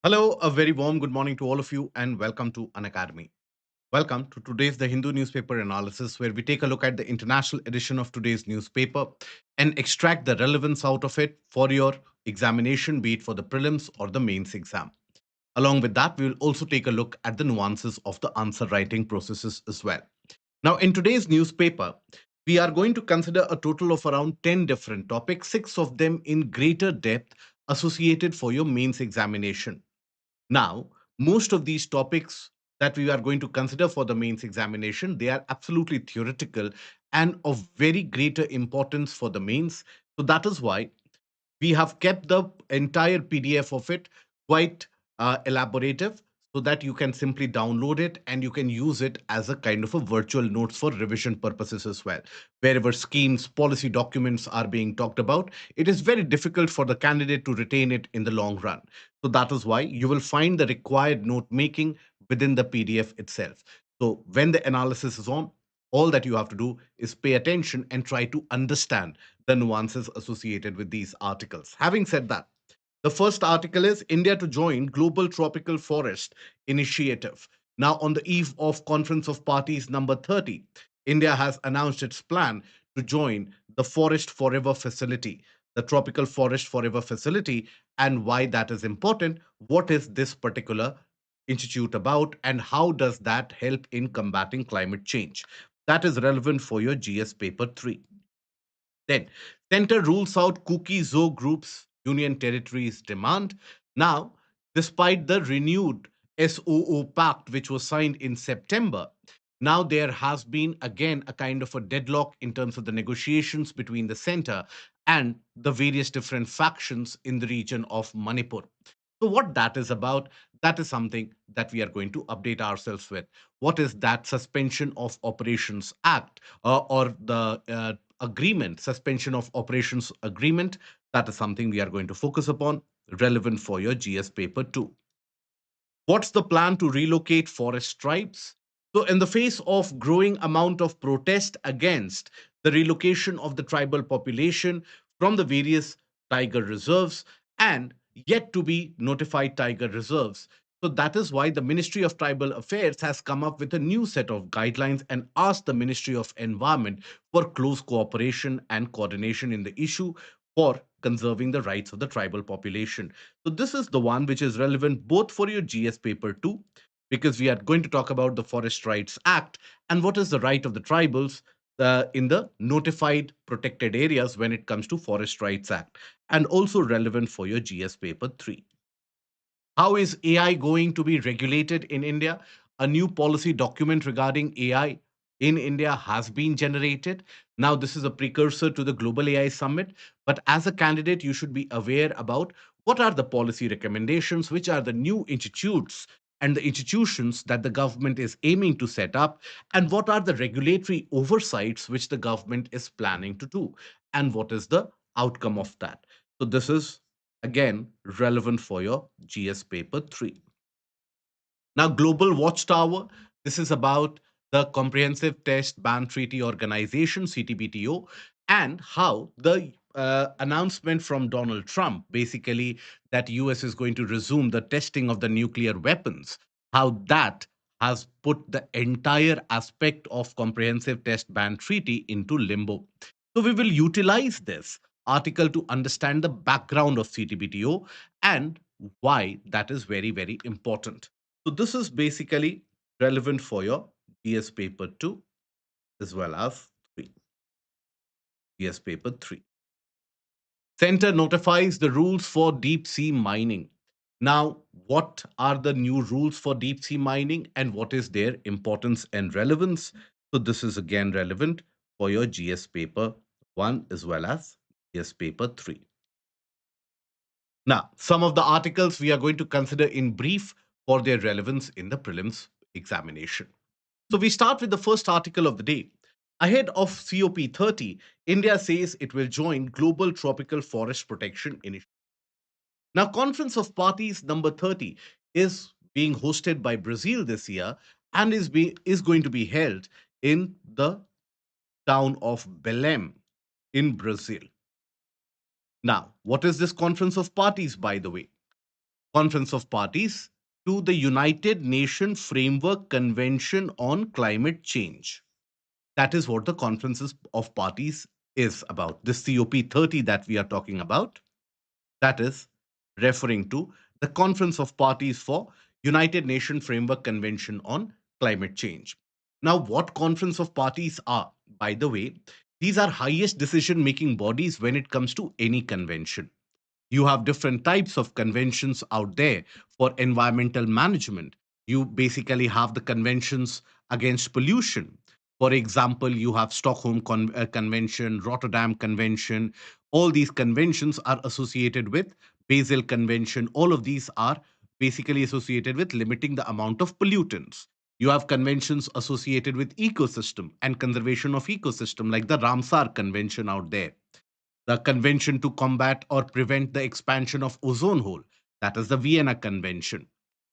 Hello, a very warm good morning to all of you, and welcome to Unacademy. Welcome to today's The Hindu newspaper analysis, where we take a look at the international edition of today's newspaper and extract the relevance out of it for your examination, be it for the prelims or the mains exam. Along with that, we will also take a look at the nuances of the answer writing processes as well. Now, in today's newspaper, we are going to consider a total of around 10 different topics, six of them in greater depth associated for your mains examination. Now, most of these topics that we are going to consider for the mains examination, they are absolutely theoretical and of very greater importance for the mains. So that is why we have kept the entire PDF of it quite elaborative so that you can simply download it and you can use it as a kind of a virtual notes for revision purposes as well. Wherever schemes, policy documents are being talked about, it is very difficult for the candidate to retain it in the long run. So that is why you will find the required note making within the PDF itself. So when the analysis is on, all that you have to do is pay attention and try to understand the nuances associated with these articles. Having said that, the first article is India to join Global Tropical Forest Initiative. Now, on the eve of Conference of Parties number 30, India has announced its plan to join the Forest Forever Facility, the Tropical Forest Forever Facility, and why that is important. What is this particular institute about, and how does that help in combating climate change? That is relevant for your GS paper 3. Then, center rules out Kuki-Zo group's union territories demand. Now, despite the renewed SOO pact, which was signed in September, now there has been again a kind of a deadlock in terms of the negotiations between the center and the various different factions in the region of Manipur. So, what that is about, that is something that we are going to update ourselves with. What is that Suspension of Operations Act or the agreement, suspension of operations agreement? That is something we are going to focus upon, relevant for your GS paper 2. What's the plan to relocate forest tribes? So, in the face of growing amount of protest against the relocation of the tribal population from the various tiger reserves and yet to be notified tiger reserves, so that is why the Ministry of Tribal Affairs has come up with a new set of guidelines and asked the Ministry of Environment for close cooperation and coordination in the issue for conserving the rights of the tribal population. So this is the one which is relevant both for your GS paper 2, because we are going to talk about the Forest Rights Act and what is the right of the tribals in the notified protected areas when it comes to Forest Rights Act, and also relevant for your GS paper 3. How is AI going to be regulated in India? A new policy document regarding AI in India has been generated. Now, this is a precursor to the Global AI Summit, but as a candidate, you should be aware about what are the policy recommendations, which are the new institutes and the institutions that the government is aiming to set up, and what are the regulatory oversights which the government is planning to do, and what is the outcome of that. So, this is again relevant for your GS paper 3. Now, Global Watchtower, this is about the Comprehensive Test Ban Treaty Organization, CTBTO, and how the announcement from Donald Trump, basically that US is going to resume the testing of the nuclear weapons, how that has put the entire aspect of Comprehensive Test Ban Treaty into limbo. So we will utilize this article to understand the background of CTBTO and why that is very, very important. So this is basically relevant for your GS paper 2 as well as 3. GS paper 3. Center notifies the rules for deep sea mining. Now, what are the new rules for deep sea mining and what is their importance and relevance? So this is again relevant for your GS paper 1 as well as GS paper 3. Now, some of the articles we are going to consider in brief for their relevance in the prelims examination. So we start with the first article of the day. Ahead of COP30, India says it will join Global Tropical Forest Protection Initiative. Now, Conference of Parties number 30 is being hosted by Brazil this year and is going to be held in the town of Belém in Brazil. Now, what is this Conference of Parties, by the way? Conference of Parties to the United Nations Framework Convention on Climate Change. That is what the Conferences of Parties is about. This COP30 that we are talking about, that is referring to the Conference of Parties for United Nations Framework Convention on Climate Change. Now, what Conference of Parties are, by the way, these are highest decision making bodies when it comes to any convention. You have different types of conventions out there for environmental management. You basically have the conventions against pollution. For example, you have Convention, Rotterdam Convention. All these conventions are associated with Basel Convention. All of these are basically associated with limiting the amount of pollutants. You have conventions associated with ecosystem and conservation of ecosystem, like the Ramsar Convention out there, the Convention to Combat or Prevent the Expansion of Ozone Hole, that is the Vienna Convention.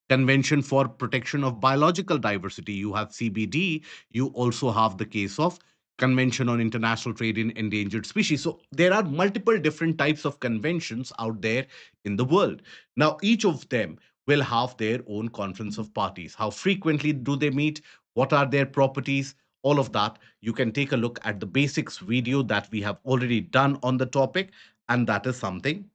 Convention for Protection of Biological Diversity, you have CBD. You also have the case of Convention on International Trade in Endangered Species. So there are multiple different types of conventions out there in the world. Now, each of them will have their own conference of parties. How frequently do they meet? What are their properties? All of that, you can take a look at the basics video that we have already done on the topic. And that is something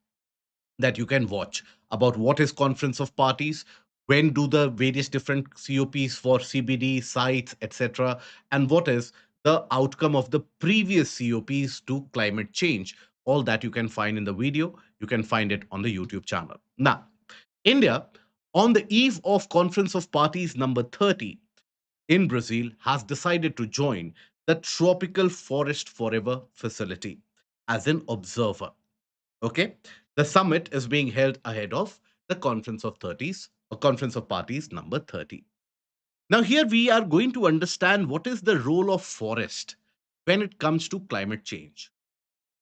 that you can watch about what is conference of parties, when do the various different COPs for CBD sites, etc., and what is the outcome of the previous COPs to climate change. All that you can find in the video. You can find it on the YouTube channel. Now, India, on the eve of Conference of Parties number 30 in Brazil, has decided to join the Tropical Forest Forever facility as an observer. Okay. The summit is being held ahead of the Conference of 30s or Conference of Parties number 30. Now, here we are going to understand what is the role of forest when it comes to climate change,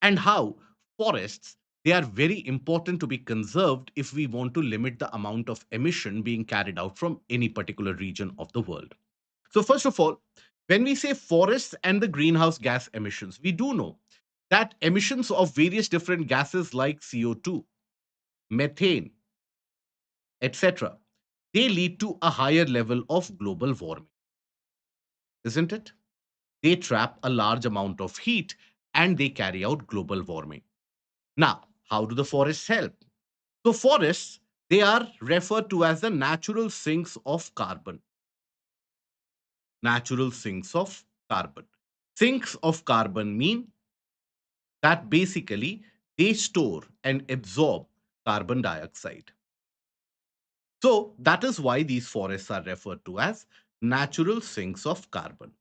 and how forests, they are very important to be conserved if we want to limit the amount of emission being carried out from any particular region of the world. So, first of all, when we say forests and the greenhouse gas emissions, we do know that emissions of various different gases like CO2, methane, etc., they lead to a higher level of global warming, isn't it? They trap a large amount of heat and they carry out global warming. Now, how do the forests help? So, forests, they are referred to as the natural sinks of carbon. Natural sinks of carbon. Sinks of carbon mean that basically they store and absorb carbon dioxide. So that is why these forests are referred to as natural sinks of carbon.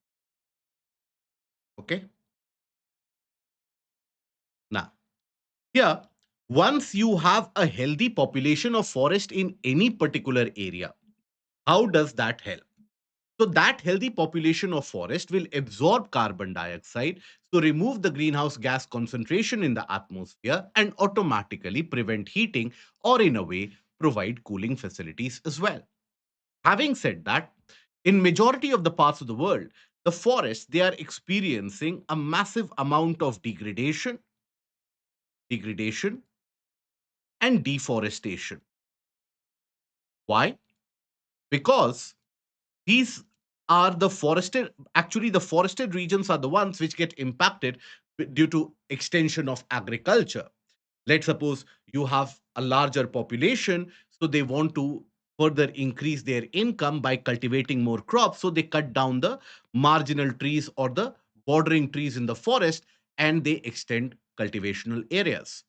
Okay. Now, here, once you have a healthy population of forest in any particular area, how does that help? So that healthy population of forest will absorb carbon dioxide, so remove the greenhouse gas concentration in the atmosphere and automatically prevent heating, or in a way provide cooling facilities as well. Having said that, in majority of the parts of the world, the forests, they are experiencing a massive amount of degradation and deforestation. Why? Because these are the forested, actually the forested regions are the ones which get impacted due to extension of agriculture. Let's suppose you have a larger population, so they want to further increase their income by cultivating more crops, so they cut down the marginal trees or the bordering trees in the forest, and they extend cultivational areas.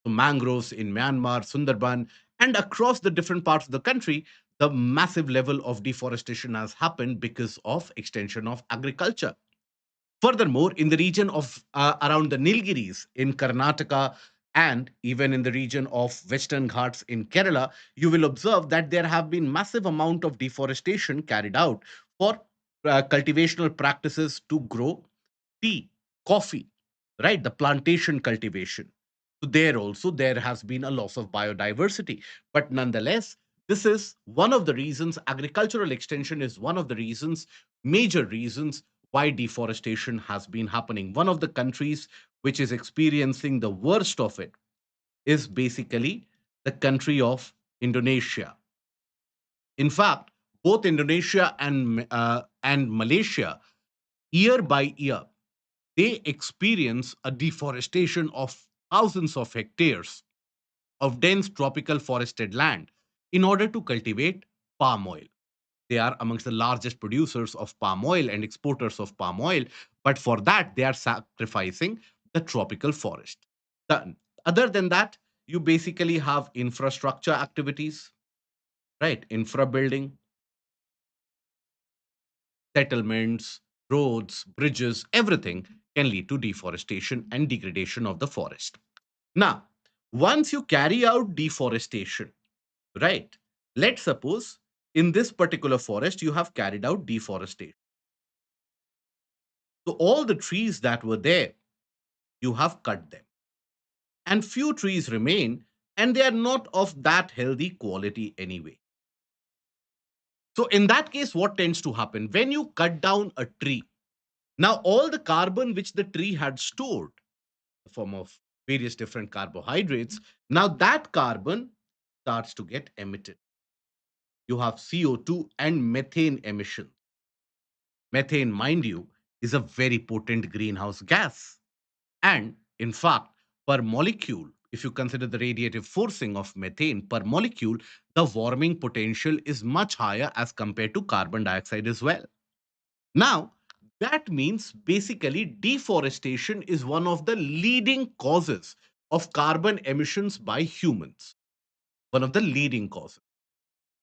So mangroves in Myanmar, Sundarban, and across the different parts of the country, the massive level of deforestation has happened because of extension of agriculture. Furthermore, in the region of around the Nilgiris in Karnataka, and even in the region of Western Ghats in Kerala, you will observe that there have been massive amount of deforestation carried out for cultivational practices to grow tea, coffee, right? The plantation cultivation. So there also there has been a loss of biodiversity. But nonetheless, this is one of the reasons, agricultural extension is one of the reasons, major reasons why deforestation has been happening. One of the countries which is experiencing the worst of it is basically the country of Indonesia. In fact, both Indonesia and Malaysia, year by year, they experience a deforestation of thousands of hectares of dense tropical forested land in order to cultivate palm oil. They are amongst the largest producers of palm oil and exporters of palm oil, but for that, they are sacrificing the tropical forest. The- Other than that, you basically have infrastructure activities, right? Infra building, settlements, roads, bridges, everything can lead to deforestation and degradation of the forest. Now, once you carry out deforestation, right? Let's suppose in this particular forest you have carried out deforestation. So all the trees that were there, you have cut them. And few trees remain, and they are not of that healthy quality anyway. So in that case, what tends to happen? When you cut down a tree, now all the carbon which the tree had stored, in the form of various different carbohydrates, now that carbon starts to get emitted. You have CO2 and methane emission. Methane, mind you, is a very potent greenhouse gas. And in fact, per molecule, if you consider the radiative forcing of methane per molecule, the warming potential is much higher as compared to carbon dioxide as well. Now, that means basically deforestation is one of the leading causes of carbon emissions by humans. One of the leading causes.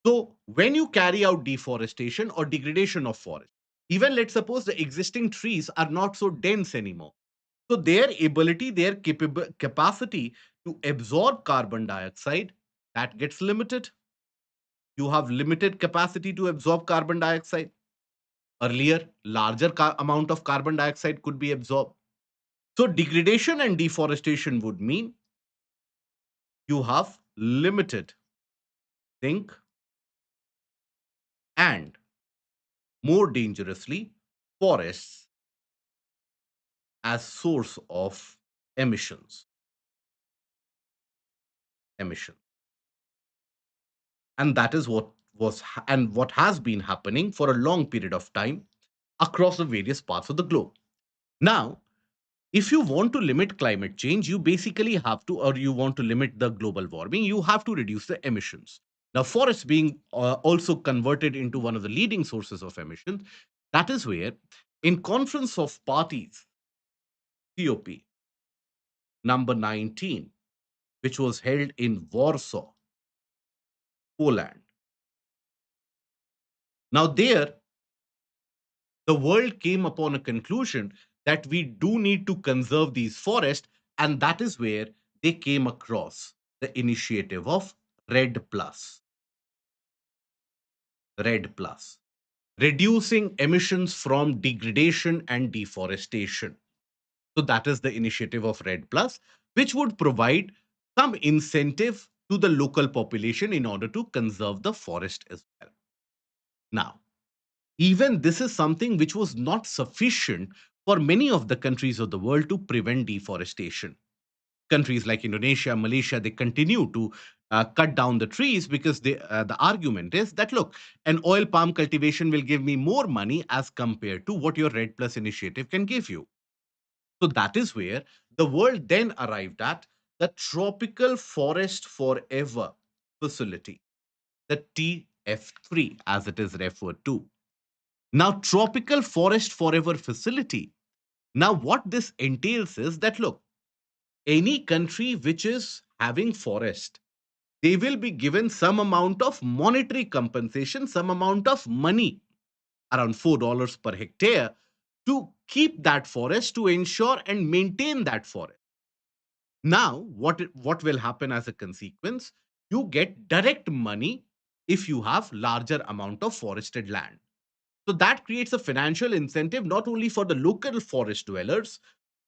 So, when you carry out deforestation or degradation of forest, even let's suppose the existing trees are not so dense anymore. So, their ability, their capacity to absorb carbon dioxide, that gets limited. You have limited capacity to absorb carbon dioxide. Earlier, larger amount of carbon dioxide could be absorbed. So, degradation and deforestation would mean you have limited zinc and more dangerously forests as source of emissions. Emission. And that is what and what has been happening for a long period of time across the various parts of the globe. Now, if you want to limit climate change, you basically have to, or you want to limit the global warming, you have to reduce the emissions. Now, forests being also converted into one of the leading sources of emissions, that is where, in Conference of Parties, COP number 19, which was held in Warsaw, Poland. Now, there, the world came upon a conclusion that we do need to conserve these forests, and that is where they came across the initiative of red plus red plus reducing emissions from degradation and deforestation. So that is the initiative of red plus, which would provide some incentive to the local population in order to conserve the forest as well. Now, even this is something which was not sufficient for many of the countries of the world to prevent deforestation. Countries like Indonesia, Malaysia, they continue to cut down the trees because the argument is that, look, an oil palm cultivation will give me more money as compared to what your Red Plus initiative can give you. So that is where the world then arrived at the Tropical Forest Forever facility, the TF3 as it is referred to. Now, Tropical Forest Forever facility. Now, what this entails is that, look, any country which is having forest, they will be given some amount of monetary compensation, some amount of money, around $4 per hectare, to keep that forest, to ensure and maintain that forest. Now, what will happen as a consequence? You get direct money if you have larger amount of forested land. So that creates a financial incentive not only for the local forest dwellers,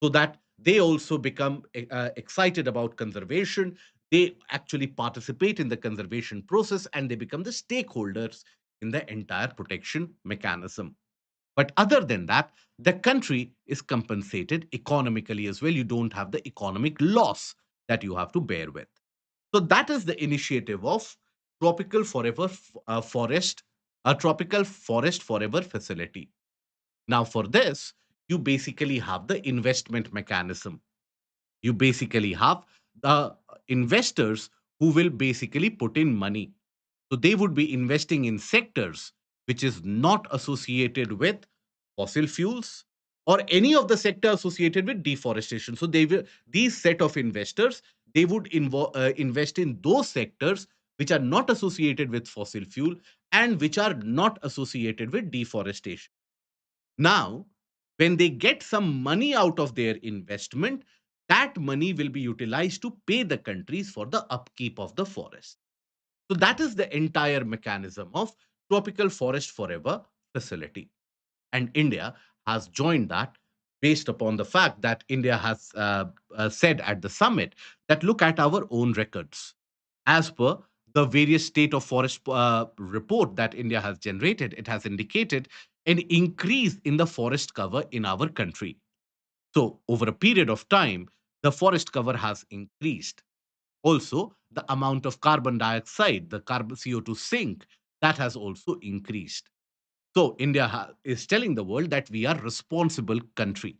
so that they also become excited about conservation. They actually participate in the conservation process and they become the stakeholders in the entire protection mechanism. But other than that, the country is compensated economically as well. You don't have the economic loss that you have to bear with. So that is the initiative of tropical forest, a tropical forest forever facility. Now, for this, you basically have the investment mechanism. You basically have the investors who will basically put in money. So they would be investing in sectors which is not associated with fossil fuels or any of the sector associated with deforestation. So they will, these set of investors, they would invest in those sectors which are not associated with fossil fuel and which are not associated with deforestation. Now, when they get some money out of their investment, that money will be utilized to pay the countries for the upkeep of the forest. So that is the entire mechanism of Tropical Forest Forever facility. And India has joined that based upon the fact that India has said at the summit that look at our own records. As per the various state of forest report that India has generated, it has indicated an increase in the forest cover in our country. So, over a period of time, the forest cover has increased. Also, the amount of carbon dioxide, the carbon CO2 sink, that has also increased. So India is telling the world that we are responsible country.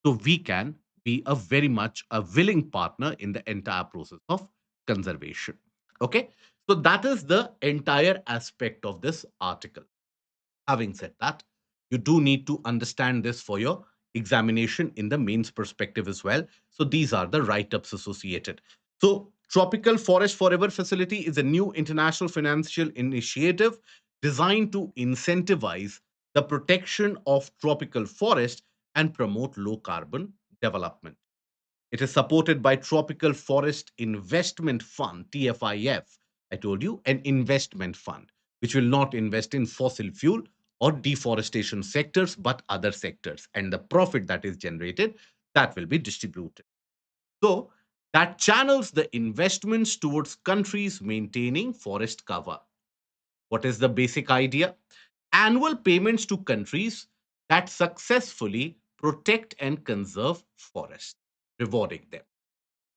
So we can be a very much a willing partner in the entire process of conservation. Okay. So that is the entire aspect of this article. Having said that, you do need to understand this for your examination in the mains perspective as well. So these are the write-ups associated. So Tropical Forest Forever Facility is a new international financial initiative designed to incentivize the protection of tropical forest and promote low carbon development. It is supported by Tropical Forest Investment Fund, TFIF. I told you, an investment fund which will not invest in fossil fuel or deforestation sectors, but other sectors. And the profit that is generated, that will be distributed. So that channels the investments towards countries maintaining forest cover. What is the basic idea? Annual payments to countries that successfully protect and conserve forests, rewarding them.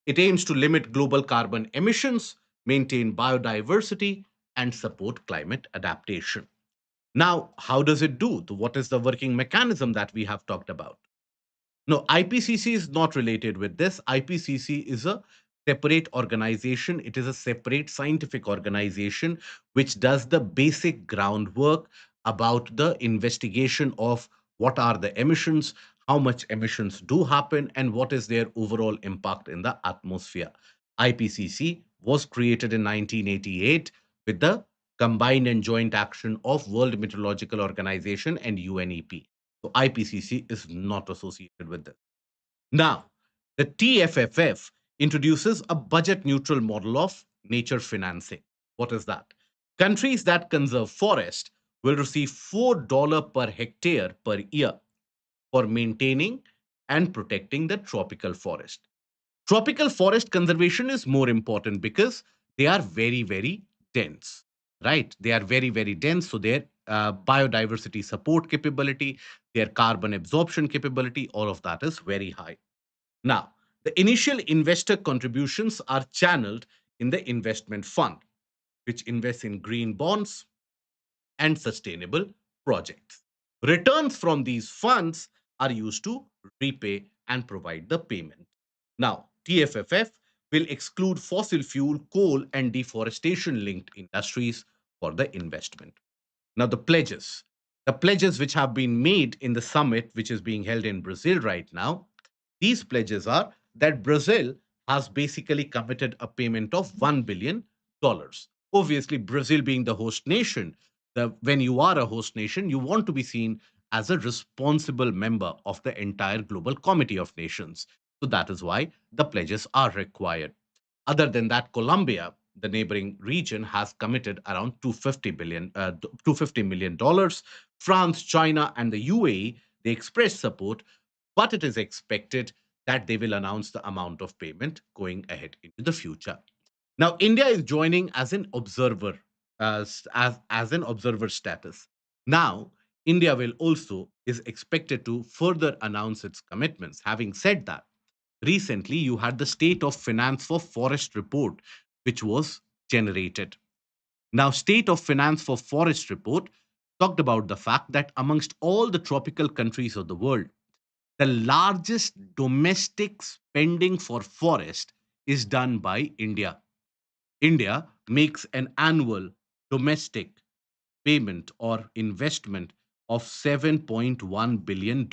It aims to limit global carbon emissions, maintain biodiversity, and support climate adaptation. Now, how does it do? What is the working mechanism that we have talked about? No, IPCC is not related with this. IPCC is a separate organization. It is a separate scientific organization which does the basic groundwork about the investigation of what are the emissions, how much emissions do happen, and what is their overall impact in the atmosphere. IPCC was created in 1988 with the combined and joint action of World Meteorological Organization and UNEP. So IPCC is not associated with this. Now, the TFFF introduces a budget neutral model of nature financing. What is that? Countries that conserve forest will receive $4 per hectare per year for maintaining and protecting the tropical forest. Tropical forest conservation is more important because they are very, very dense, right? They are very, very dense. So their biodiversity support capability, their carbon absorption capability, all of that is very high. Now, the initial investor contributions are channeled in the investment fund, which invests in green bonds and sustainable projects. Returns from these funds are used to repay and provide the payment. Now, TFFF will exclude fossil fuel, coal, and deforestation linked industries for the investment. Now, the pledges which have been made in the summit, which is being held in Brazil right now, these pledges are that Brazil has basically committed a payment of $1 billion. Obviously, Brazil being the host nation, when you are a host nation, you want to be seen as a responsible member of the entire Global Committee of Nations. So that is why the pledges are required. Other than that, Colombia, the neighboring region, has committed around 250 million dollars. France, China, and the UAE, they expressed support, but it is expected that they will announce the amount of payment going ahead into the future. Now, India is joining as an observer, as an observer status. Now, India will also is expected to further announce its commitments. Having said that, recently you had the State of Finance for Forest report, which was generated. Now, State of Finance for Forest report talked about the fact that amongst all the tropical countries of the world, the largest domestic spending for forest is done by India. India makes an annual domestic payment or investment of $7.1 billion.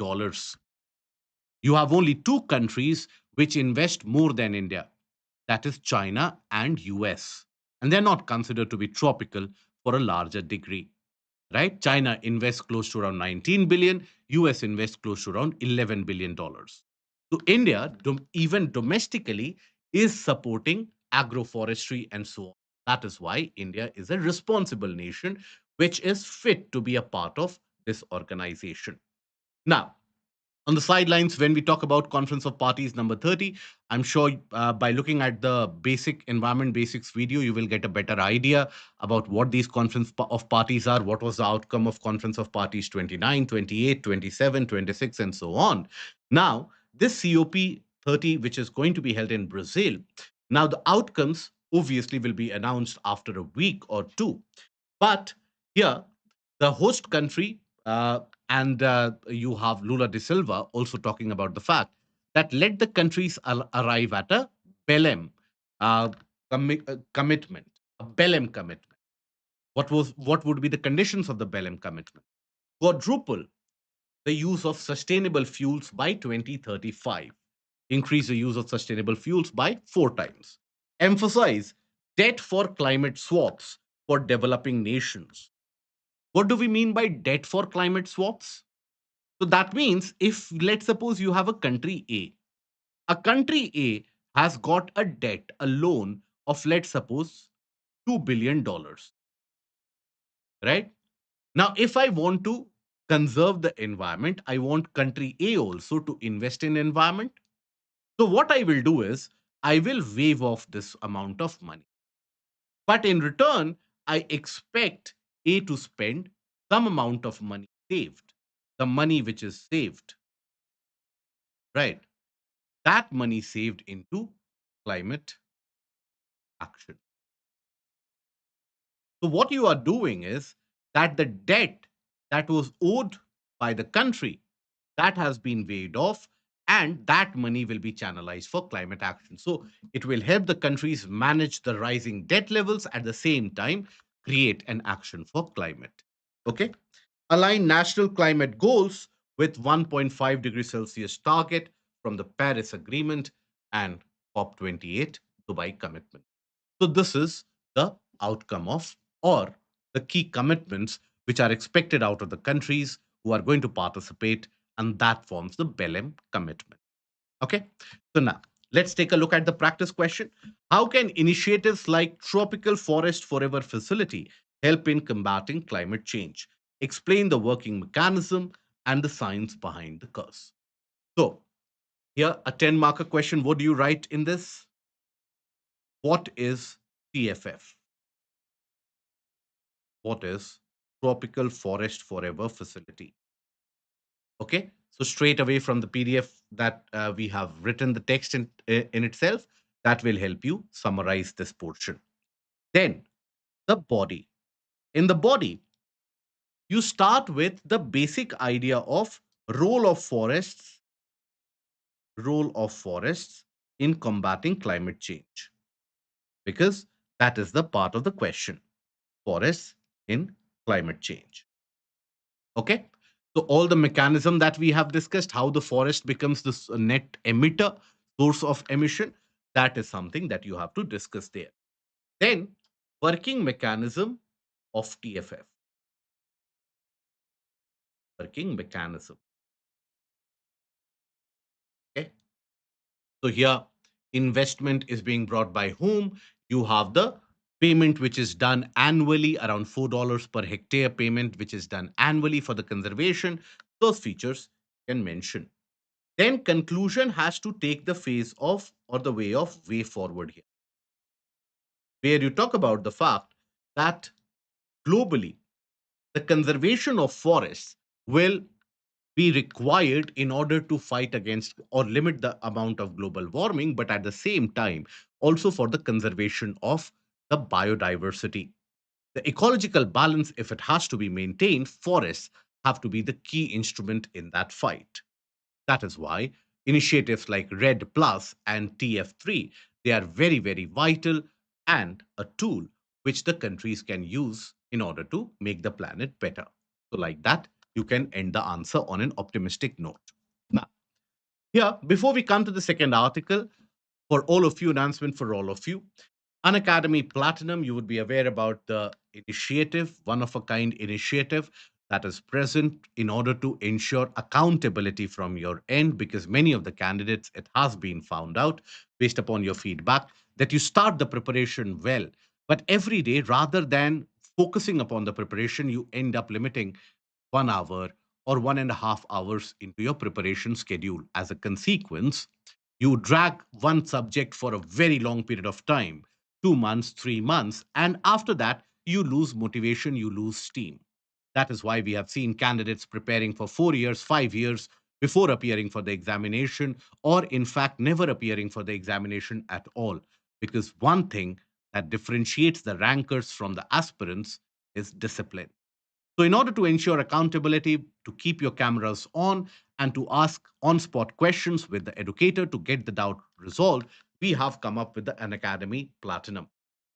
You have only two countries which invest more than India, that is China and US. And they're not considered to be tropical for a larger degree, right? China invests close to around 19 billion, US invests close to around 11 billion dollars. So India, even domestically, is supporting agroforestry and so on. That is why India is a responsible nation which is fit to be a part of this organization. Now, on the sidelines, when we talk about Conference of Parties number 30, I'm sure by looking at the basic environment basics video, you will get a better idea about what these of parties are, what was the outcome of Conference of Parties 29, 28, 27, 26, and so on. Now, this COP 30, which is going to be held in Brazil, now the outcomes obviously will be announced after a week or two. But here, the host country, and you have Lula de Silva also talking about the fact that let the countries arrive at a Belem commitment, a Belem commitment. What would be the conditions of the Belem commitment? Quadruple the use of sustainable fuels by 2035. Increase the use of sustainable fuels by 4 times. Emphasize debt for climate swaps for developing nations. What do we mean by debt for climate swaps? So that means if, let's suppose, you have a country A has got a debt, a loan of, let's suppose, $2 billion, right? Now, if I want to conserve the environment, I want country A also to invest in environment. So what I will do is I will waive off this amount of money. But in return, I expect A to spend some amount of money saved, the money which is saved, right? That money saved into climate action. So, what you are doing is that the debt that was owed by the country that has been waived off, and that money will be channelized for climate action. So, it will help the countries manage the rising debt levels at the same time, create an action for climate. Okay. Align national climate goals with 1.5 degrees Celsius target from the Paris Agreement and COP28 Dubai commitment. So, this is the outcome of, or the key commitments which are expected out of the countries who are going to participate, and that forms the Belém commitment. Okay, so now let's take a look at the practice question. How can initiatives like Tropical Forest Forever Facility help in combating climate change? Explain the working mechanism and the science behind the curse. So, here a 10 marker question. What do you write in this? What is TFF? What is Tropical Forest Forever Facility? Okay, so straight away from the PDF that we have written the text in itself, that will help you summarize this portion. Then the body. In the body, you start with the basic idea of role of forests, role of forests in combating climate change, because that is the part of the question. Forests in climate change. Okay. So all the mechanism that we have discussed, how the forest becomes this net emitter, source of emission, that is something that you have to discuss there. Then working mechanism of TFF. Working mechanism. Okay. So here investment is being brought by whom? You have the payment which is done annually, around $4 per hectare payment, which is done annually for the conservation. Those features can mention. Then conclusion has to take the phase of, or the way forward here, where you talk about the fact that globally the conservation of forests will be required in order to fight against or limit the amount of global warming, but at the same time also for the conservation of the biodiversity. The ecological balance, if it has to be maintained, forests have to be the key instrument in that fight. That is why initiatives like Red Plus and TF3, they are very, very vital and a tool which the countries can use in order to make the planet better. So, like that, you can end the answer on an optimistic note. Now, here, before we come to the second article, for all of you, announcement for all of you. Unacademy Platinum, you would be aware about the initiative, one of a kind initiative that is present in order to ensure accountability from your end, because many of the candidates, it has been found out based upon your feedback that you start the preparation well, but every day, rather than focusing upon the preparation, you end up limiting 1 hour or 1.5 hours into your preparation schedule. As a consequence, you drag one subject for a very long period of time, 2 months, 3 months, and after that, you lose motivation, you lose steam. That is why we have seen candidates preparing for 4 years, 5 years before appearing for the examination, or in fact, never appearing for the examination at all. Because one thing that differentiates the rankers from the aspirants is discipline. So, in order to ensure accountability, to keep your cameras on, and to ask on spot questions with the educator to get the doubt resolved, we have come up with the Unacademy Platinum.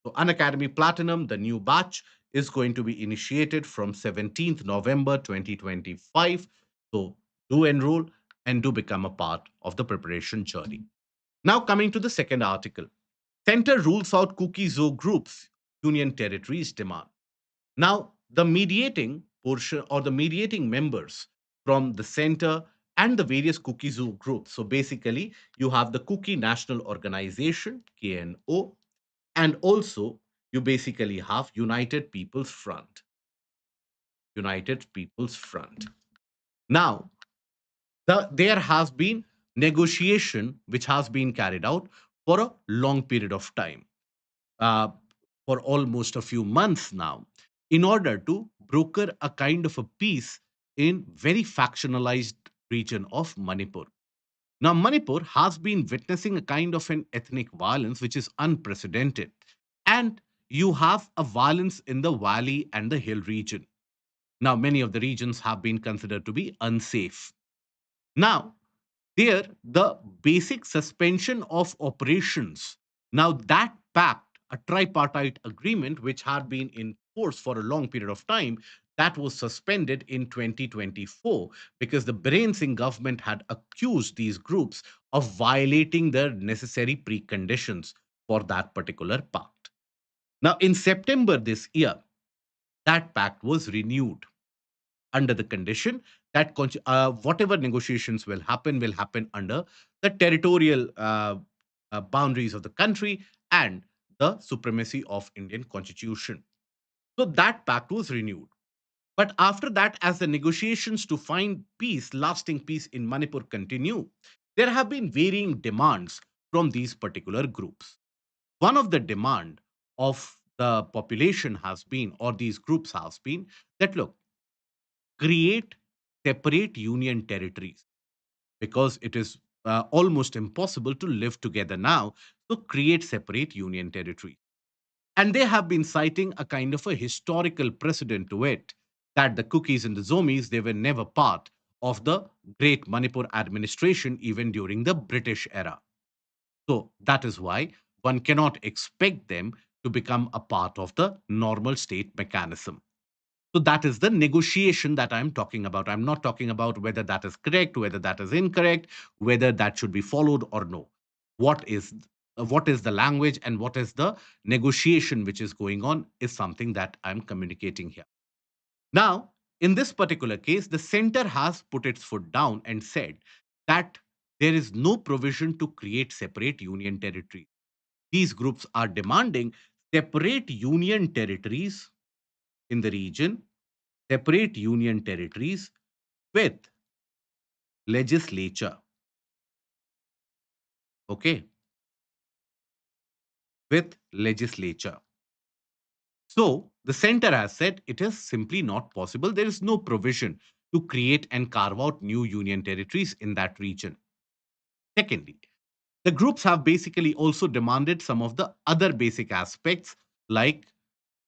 So, Unacademy Platinum, the new batch, is going to be initiated from 17th November 2025. So, do enroll and do become a part of the preparation journey. Now, coming to the second article. Center rules out Kuki-Zo groups, Union Territories demand. Now, the mediating portion or the mediating members from the center and the various Kuki-Zo groups. So basically, you have the Kuki National Organization, KNO, and also you basically have United People's Front. United People's Front. Now, there has been negotiation which has been carried out for a long period of time. uh, for almost a few months now in order to broker a kind of a peace in very factionalized region of Manipur. Now, Manipur has been witnessing a kind of an ethnic violence which is unprecedented. And you have a violence in the valley and the hill region. Now, many of the regions have been considered to be unsafe. Now, there, the basic suspension of operations. Now, that pact, a tripartite agreement which had been in force for a long period of time, that was suspended in 2024 because the Biren Singh government had accused these groups of violating the necessary preconditions for that particular pact. Now, in September this year, that pact was renewed under the condition that whatever negotiations will happen under the territorial boundaries of the country and the supremacy of Indian constitution. So that pact was renewed. But after that, as the negotiations to find peace, lasting peace in Manipur continue, there have been varying demands from these particular groups. One of the demand of the population has been, or these groups has been, that look, create separate union territories because it is almost impossible to live together now. So, create separate union territories. And they have been citing a kind of a historical precedent to it that the Cookies and the Zomis, they were never part of the great Manipur administration even during the British era. So, that is why one cannot expect them to become a part of the normal state mechanism. So that is the negotiation that I'm talking about. I'm not talking about whether that is correct, whether that is incorrect, whether that should be followed or no. What is the language and what is the negotiation which is going on is something that I'm communicating here. Now, in this particular case, the center has put its foot down and said that there is no provision to create separate union territories. These groups are demanding separate union territories in the region, separate union territories with legislature. Okay, with legislature. So the center has said it is simply not possible. There is no provision to create and carve out new union territories in that region. Secondly, the groups have basically also demanded some of the other basic aspects like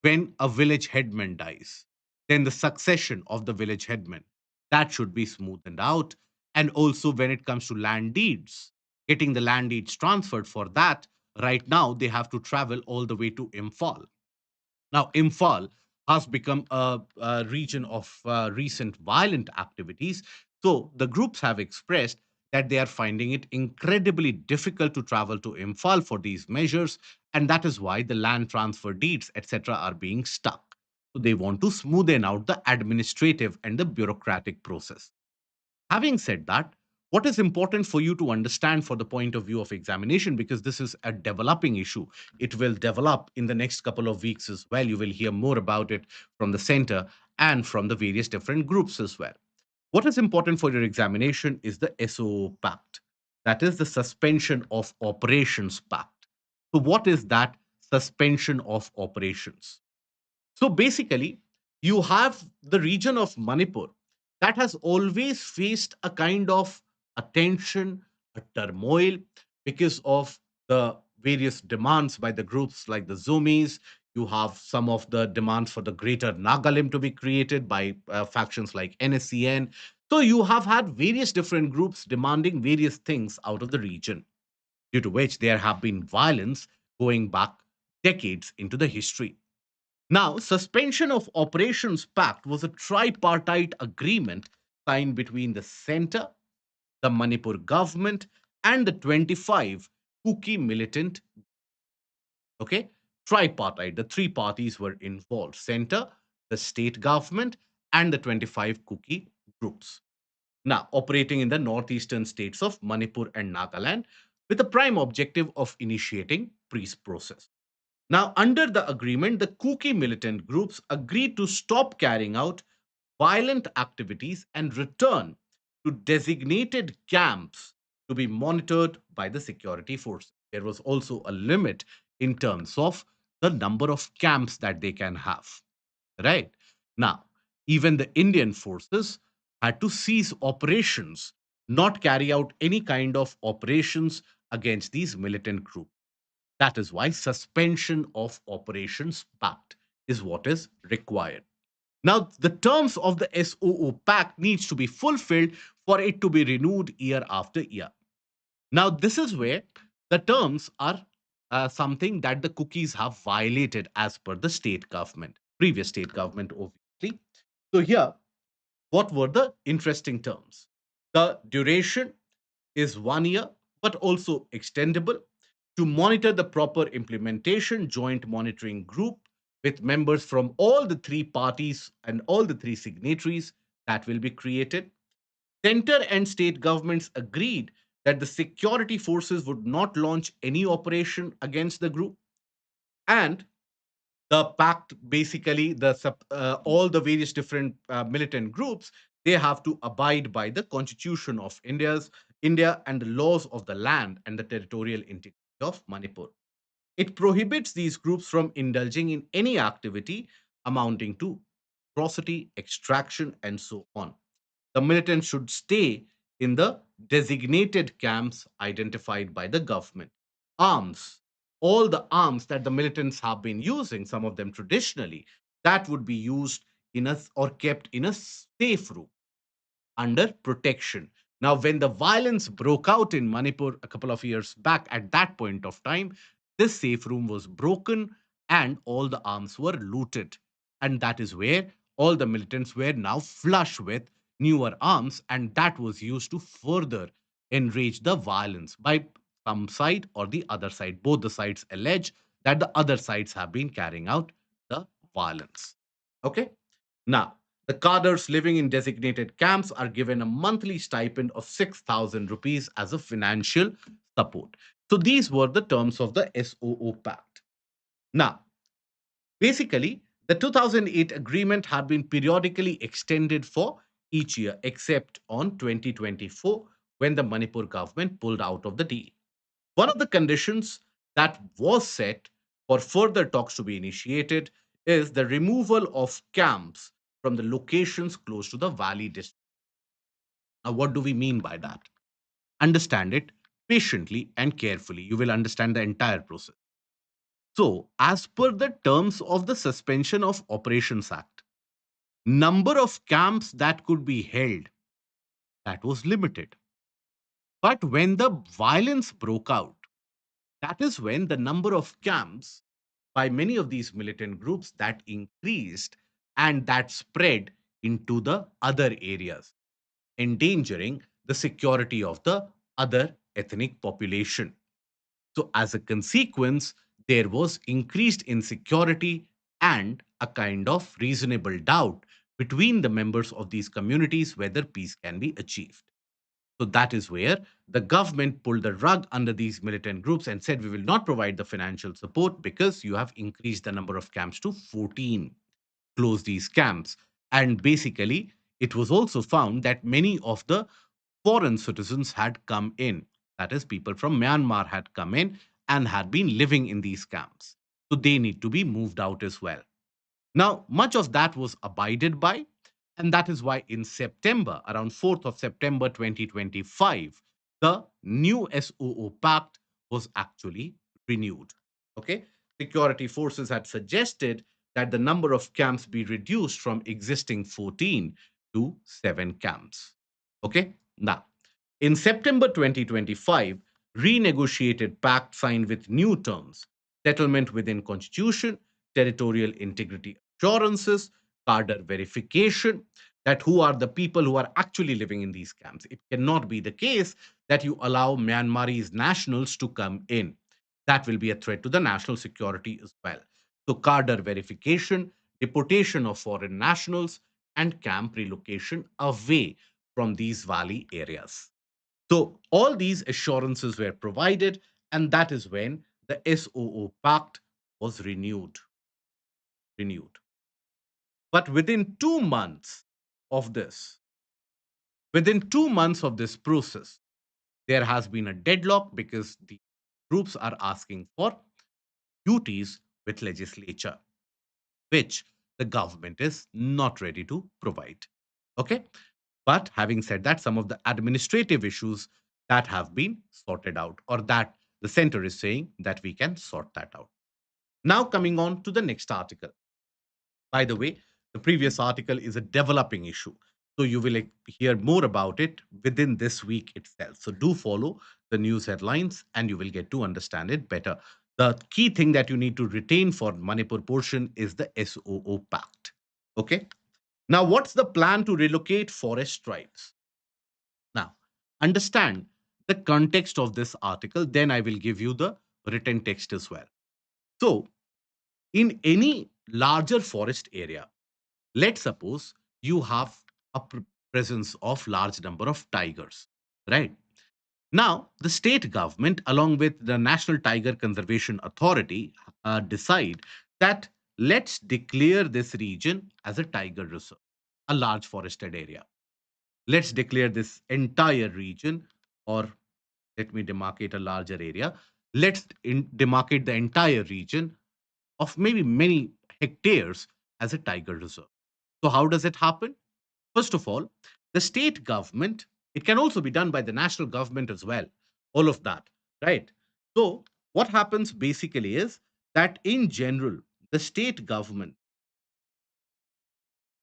when a village headman dies, then the succession of the village headman, that should be smoothened out. And also when it comes to land deeds, getting the land deeds transferred, for that right now they have to travel all the way to Imphal. Now, Imphal has become a region of recent violent activities. So the groups have expressed that they are finding it incredibly difficult to travel to Imphal for these measures. And that is why the land transfer deeds, etc., are being stuck. So they want to smoothen out the administrative and the bureaucratic process. Having said that, what is important for you to understand for the point of view of examination, because this is a developing issue, it will develop in the next couple of weeks as well. You will hear more about it from the center and from the various different groups as well. What is important for your examination is the SOO Pact, that is the Suspension of Operations Pact. So, what is that suspension of operations? So basically, you have the region of Manipur that has always faced a kind of a tension, a turmoil because of the various demands by the groups like the Zumis. You have some of the demands for the greater Nagalim to be created by factions like NSCN. So you have had various different groups demanding various things out of the region, due to which there have been violence going back decades into the history. Now, Suspension of Operations Pact was a tripartite agreement signed between the center, the Manipur government, and the 25 Kuki militant. Okay, tripartite. The three parties were involved: center, the state government, and the 25 Kuki groups. Now, operating in the northeastern states of Manipur and Nagaland, with the prime objective of initiating peace process. Now, under the agreement, the Kuki militant groups agreed to stop carrying out violent activities and return to designated camps to be monitored by the security force. There was also a limit in terms of the number of camps that they can have. Right? Now, even the Indian forces had to cease operations, not carry out any kind of operations against these militant groups. That is why suspension of operations pact is what is required. Now, the terms of the SOO pact needs to be fulfilled for it to be renewed year after year. Now, this is where the terms are something that the cookies have violated as per the state government, previous state government, obviously. So here, what were the interesting terms? The duration is 1 year, but also extendable to monitor the proper implementation. Joint monitoring group with members from all the three parties and all the three signatories that will be created. Center and state governments agreed that the security forces would not launch any operation against the group, and the pact basically all the various different militant groups, they have to abide by the constitution of India and the laws of the land and the territorial integrity of Manipur. It prohibits these groups from indulging in any activity amounting to atrocity, extraction, and so on. The militants should stay in the designated camps identified by the government. Arms, all the arms that the militants have been using, some of them traditionally, that would be used in a or kept in a safe room under protection. Now, when the violence broke out in Manipur a couple of years back, at that point of time, this safe room was broken and all the arms were looted. And that is where all the militants were now flush with newer arms, and that was used to further enrage the violence by some side or the other side. Both the sides allege that the other sides have been carrying out the violence. Okay? Now, the cadres living in designated camps are given a monthly stipend of 6,000 rupees as a financial support. So these were the terms of the SOO Pact. Now, basically, the 2008 agreement had been periodically extended for each year, except on 2024 when the Manipur government pulled out of the deal. One of the conditions that was set for further talks to be initiated is the removal of camps from the locations close to the valley district. Now, what do we mean by that? Understand it patiently and carefully. You will understand the entire process. So, as per the terms of the Suspension of Operations Act, number of camps that could be held, that was limited. But when the violence broke out, that is when the number of camps by many of these militant groups that increased and that spread into the other areas, endangering the security of the other ethnic population. So, as a consequence, there was increased insecurity and a kind of reasonable doubt between the members of these communities whether peace can be achieved. So, that is where the government pulled the rug under these militant groups and said, we will not provide the financial support because you have increased the number of camps to 14, close these camps. And basically, it was also found that many of the foreign citizens had come in. That is, people from Myanmar had come in and had been living in these camps. So they need to be moved out as well. Now, much of that was abided by, and that is why in September, around 4th of September 2025, the new SOO Pact was actually renewed. Okay? Security forces had suggested that the number of camps be reduced from existing 14 to 7 camps. Okay? Now, in September 2025, renegotiated pact signed with new terms, settlement within constitution, territorial integrity assurances, cadre verification, that who are the people who are actually living in these camps. It cannot be the case that you allow Myanmarese nationals to come in. That will be a threat to the national security as well. So, cadre verification, deportation of foreign nationals, and camp relocation away from these valley areas. So all these assurances were provided, and that is when the SOO Pact was renewed. But of this, within 2 months of this process, there has been a deadlock because the groups are asking for duties with legislature, which the government is not ready to provide. Okay. But having said that, some of the administrative issues that have been sorted out, or that the center is saying that we can sort that out. Now, coming on to the next article. By the way, the previous article is a developing issue. So you will hear more about it within this week itself. So do follow the news headlines and you will get to understand it better. The key thing that you need to retain for Manipur portion is the SOO Pact. Okay. Now, what's the plan to relocate forest tribes? Now, understand the context of this article, then I will give you the written text as well. So, in any larger forest area, let's suppose you have a presence of large number of tigers, right? Now, the state government, along with the National Tiger Conservation Authority, decide that let's declare this region as a tiger reserve, a large forested area. Let's declare this entire region, or let me demarcate a larger area. Let's demarcate the entire region of maybe many hectares as a tiger reserve. So, how does it happen? First of all, the state government, it can also be done by the national government as well, all of that, right? So, what happens basically is that in general, the state government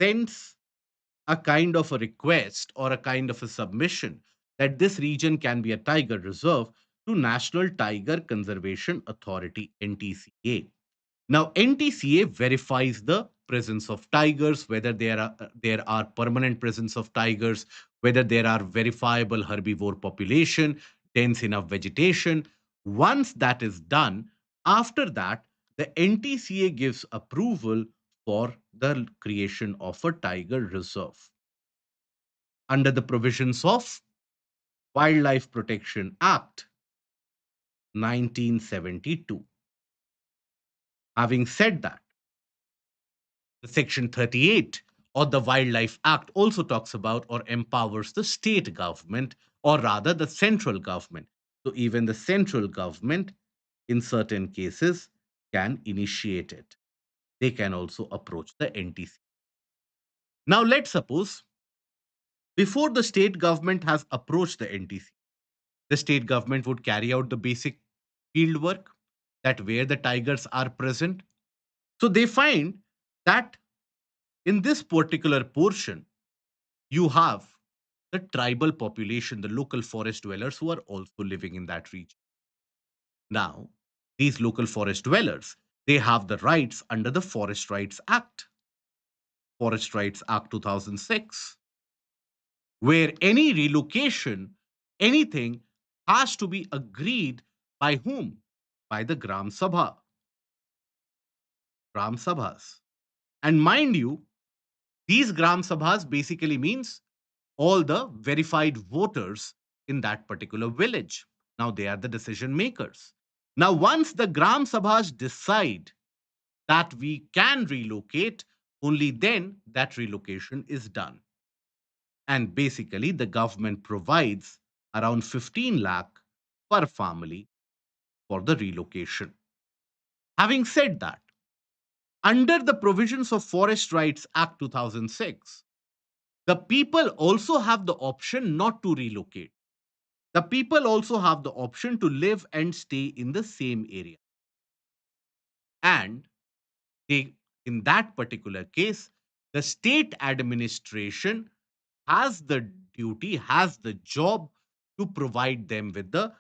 sends a kind of a request or a kind of a submission that this region can be a tiger reserve to National Tiger Conservation Authority, NTCA. Now, NTCA verifies the presence of tigers, whether there are permanent presence of tigers, whether there are verifiable herbivore population, dense enough vegetation. Once that is done, after that, the NTCA gives approval for the creation of a tiger reserve under the provisions of Wildlife Protection Act 1972. Having said that, the Section 38 of the Wildlife Act also talks about or empowers the state government, or rather the central government. So even the central government, in certain cases, can initiate it. They can also approach the NTC. Now, let's suppose before the state government has approached the NTC, the state government would carry out the basic field work. that where the tigers are present. So they find that in this particular portion, you have the tribal population, the local forest dwellers who are also living in that region. Now, these local forest dwellers, they have the rights under the Forest Rights Act 2006, where any relocation, anything has to be agreed by whom? By the Gram Sabhas. And mind you, these Gram Sabhas basically means all the verified voters in that particular village. Now they are the decision makers. Now, once the Gram Sabhas decide that we can relocate, only then that relocation is done. And basically, the government provides around 15 lakh per family for the relocation. Having said that, under the provisions of Forest Rights Act 2006, the people also have the option not to relocate. The people also have the option to live and stay in the same area. And they, in that particular case, the state administration has the duty, has the job to provide them with the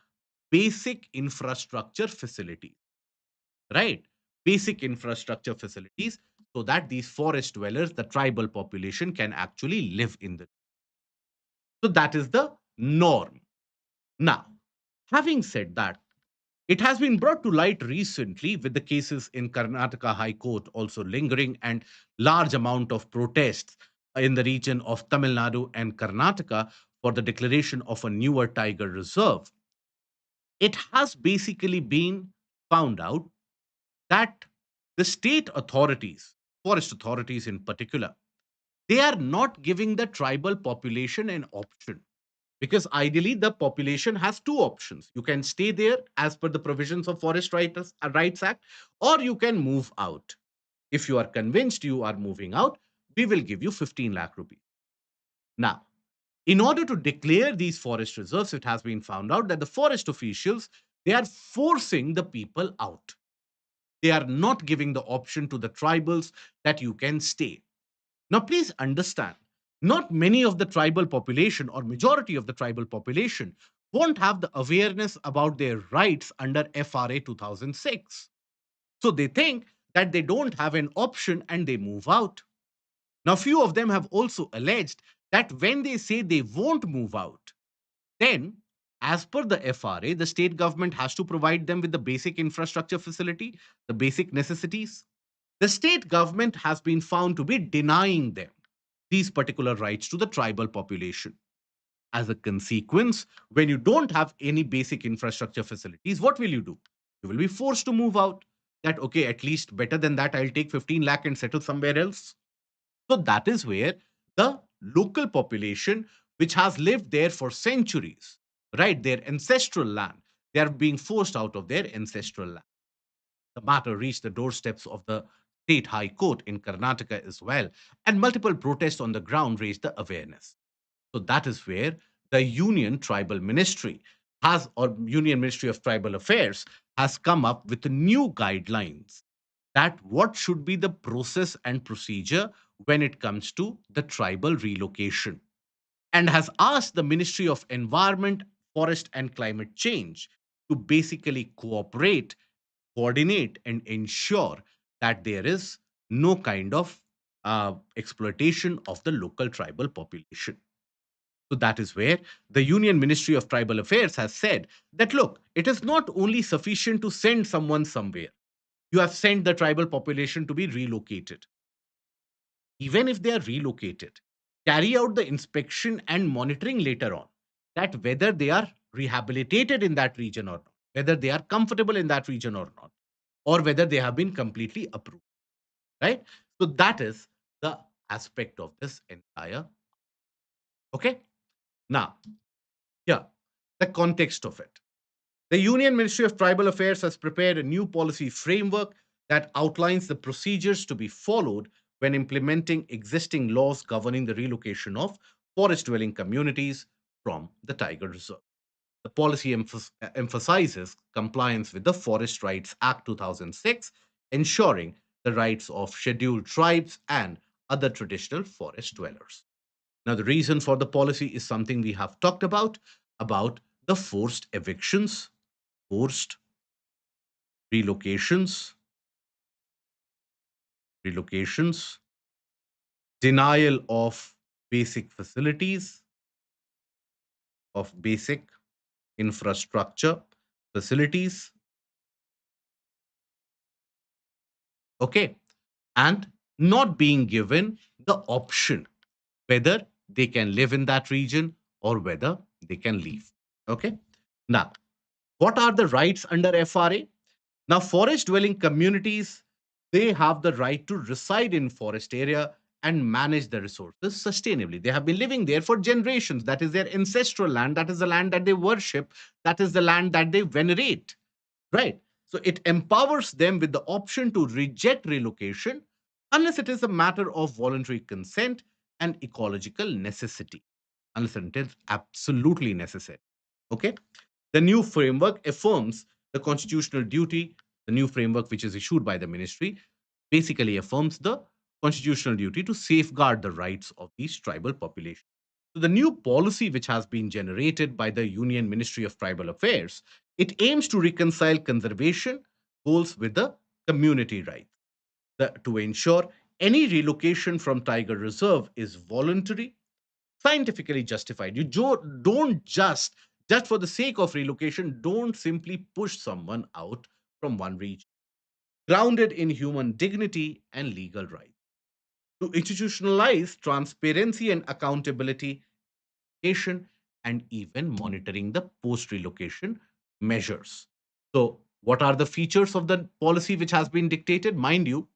basic infrastructure facilities, right? Basic infrastructure facilities so that these forest dwellers, the tribal population, can actually live in the. So that is the norm. Now, having said that, it has been brought to light recently with the cases in Karnataka High Court also lingering and large amount of protests in the region of Tamil Nadu and Karnataka for the declaration of a newer tiger reserve. It has basically been found out that the state authorities, forest authorities in particular, they are not giving the tribal population an option. Because ideally, the population has two options. You can stay there as per the provisions of Rights Act, or you can move out. If you are convinced you are moving out, we will give you 15 lakh rupees. Now, in order to declare these forest reserves, it has been found out that the forest officials, they are forcing the people out. They are not giving the option to the tribals that you can stay. Now, please understand, not many of the tribal population or majority of the tribal population won't have the awareness about their rights under FRA 2006. So they think that they don't have an option and they move out. Now, few of them have also alleged that when they say they won't move out, then as per the FRA, the state government has to provide them with the basic infrastructure facility, the basic necessities. The state government has been found to be denying them these particular rights to the tribal population. As a consequence, when you don't have any basic infrastructure facilities, what will you do? You will be forced to move out. That, okay, at least better than that, I'll take 15 lakh and settle somewhere else. So that is where the local population, which has lived there for centuries, right, their ancestral land, they are being forced out of their ancestral land. The matter reached the doorsteps of the State High Court in Karnataka as well, and multiple protests on the ground raised the awareness. So that is where the Union Tribal Ministry or Union Ministry of Tribal Affairs has come up with new guidelines that what should be the process and procedure when it comes to the tribal relocation, and has asked the Ministry of Environment, Forest and Climate Change to basically cooperate, coordinate, and ensure that there is no kind of exploitation of the local tribal population. So that is where the Union Ministry of Tribal Affairs has said that look, it is not only sufficient to send someone somewhere. You have sent the tribal population to be relocated. Even if they are relocated, carry out the inspection and monitoring later on that whether they are rehabilitated in that region or not, whether they are comfortable in that region or not, or whether they have been completely approved, right? So that is the aspect of this entire. Okay. Now, yeah, the context of it. The Union Ministry of Tribal Affairs has prepared a new policy framework that outlines the procedures to be followed when implementing existing laws governing the relocation of forest dwelling communities from the tiger reserve. The policy emphasizes compliance with the Forest Rights Act 2006, ensuring the rights of scheduled tribes and other traditional forest dwellers. Now, the reason for the policy is something we have talked about the forced evictions, forced relocations, relocations, denial of basic facilities, of basic infrastructure facilities, okay, and not being given the option whether they can live in that region or whether they can leave. Okay. Now, what are the rights under FRA? Now, forest dwelling communities, they have the right to reside in forest area and manage the resources sustainably. They have been living there for generations. That is their ancestral land. That is the land that they worship. That is the land that they venerate. Right. So it empowers them with the option to reject relocation unless it is a matter of voluntary consent and ecological necessity, unless it is absolutely necessary. Okay. The new framework affirms the constitutional duty. The new framework, which is issued by the ministry, basically affirms the constitutional duty to safeguard the rights of these tribal populations. So the new policy, which has been generated by the Union Ministry of Tribal Affairs, it aims to reconcile conservation goals with the community rights to ensure any relocation from Tiger Reserve is voluntary, scientifically justified. You don't just for the sake of relocation, don't simply push someone out from one region. Grounded in human dignity and legal rights. To institutionalize transparency and accountability, education, and even monitoring the post relocation measures. So, what are the features of the policy which has been dictated? Mind you,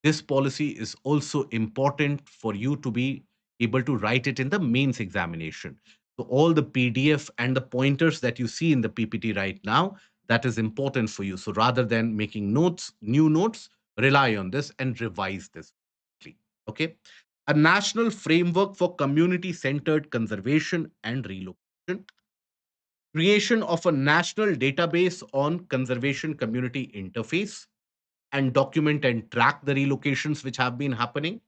this policy is also important for you to be able to write it in the mains examination. So, all the PDF and the pointers that you see in the PPT right now, that is important for you. So, rather than making notes, new notes, rely on this and revise this. Okay. A national framework for community centered conservation and relocation, creation of a national database on conservation community interface and document and track the relocations which have been happening,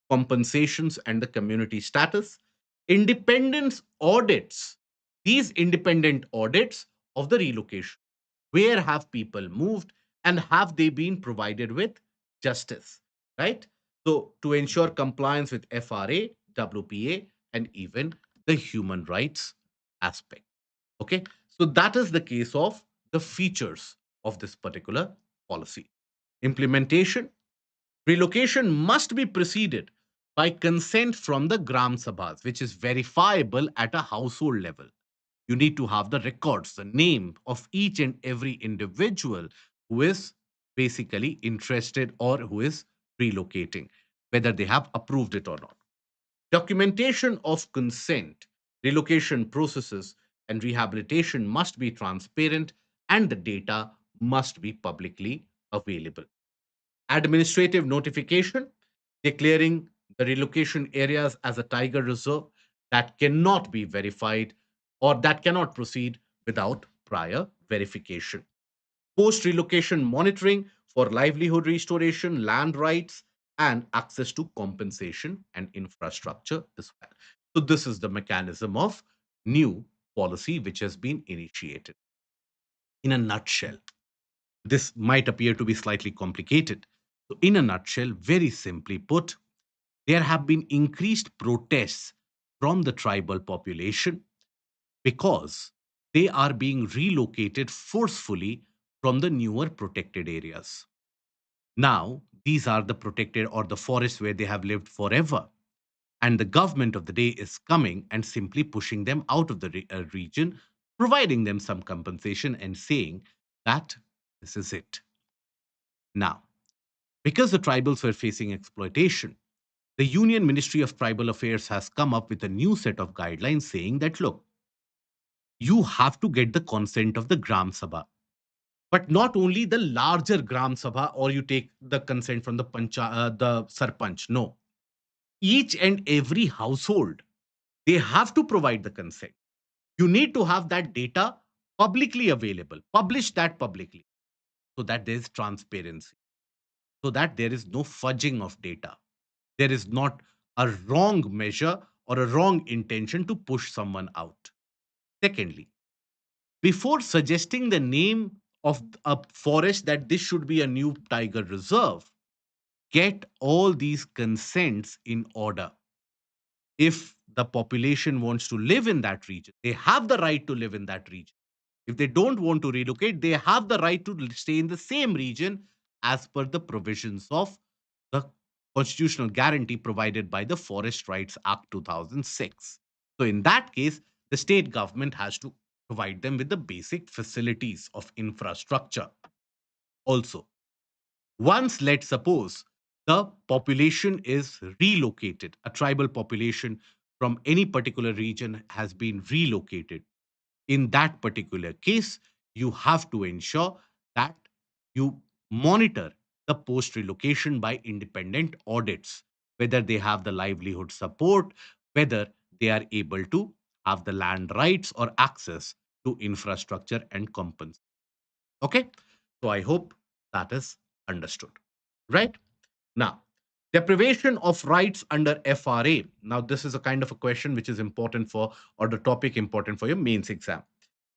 compensations and the community status, independence audits, these independent audits of the relocation. Where have people moved and have they been provided with justice, right? So, to ensure compliance with FRA, WPA, and even the human rights aspect. Okay, so that is the case of the features of this particular policy. Implementation. Relocation must be preceded by consent from the Gram Sabhas, which is verifiable at a household level. You need to have the records, the name of each and every individual who is basically interested or who is relocating, whether they have approved it or not. Documentation of consent, relocation processes, and rehabilitation must be transparent and the data must be publicly available. Administrative notification declaring the relocation areas as a tiger reserve that cannot be verified or that cannot proceed without prior verification. Post relocation monitoring for livelihood restoration, land rights, and access to compensation and infrastructure as well. So, this is the mechanism of new policy which has been initiated. In a nutshell, this might appear to be slightly complicated. So, in a nutshell, very simply put, there have been increased protests from the tribal population because they are being relocated forcefully from the newer protected areas. Now, these are the protected or the forests where they have lived forever. And the government of the day is coming and simply pushing them out of the region, providing them some compensation and saying that this is it. Now, because the tribals were facing exploitation, the Union Ministry of Tribal Affairs has come up with a new set of guidelines saying that look, you have to get the consent of the Gram Sabha, but not only the larger Gram Sabha or you take the consent from the Sarpanch. No, each and every household, they have to provide the consent. You need to have that data publicly available, publish that publicly so that there is transparency, so that there is no fudging of data. There is not a wrong measure or a wrong intention to push someone out. Secondly, before suggesting the name of a forest that this should be a new tiger reserve, get all these consents in order. If the population wants to live in that region, they have the right to live in that region. If they don't want to relocate, they have the right to stay in the same region as per the provisions of the constitutional guarantee provided by the Forest Rights Act 2006. So, in that case, the state government has to provide them with the basic facilities of infrastructure. Also, once, let's suppose, the population is relocated, a tribal population from any particular region has been relocated. In that particular case, you have to ensure that you monitor the post relocation by independent audits, whether they have the livelihood support, whether they are able to have the land rights or access to infrastructure and compensation. Okay. So I hope that is understood. Right? Now, deprivation of rights under FRA. Now, this is a kind of a question which is important for, or the topic important for your mains exam.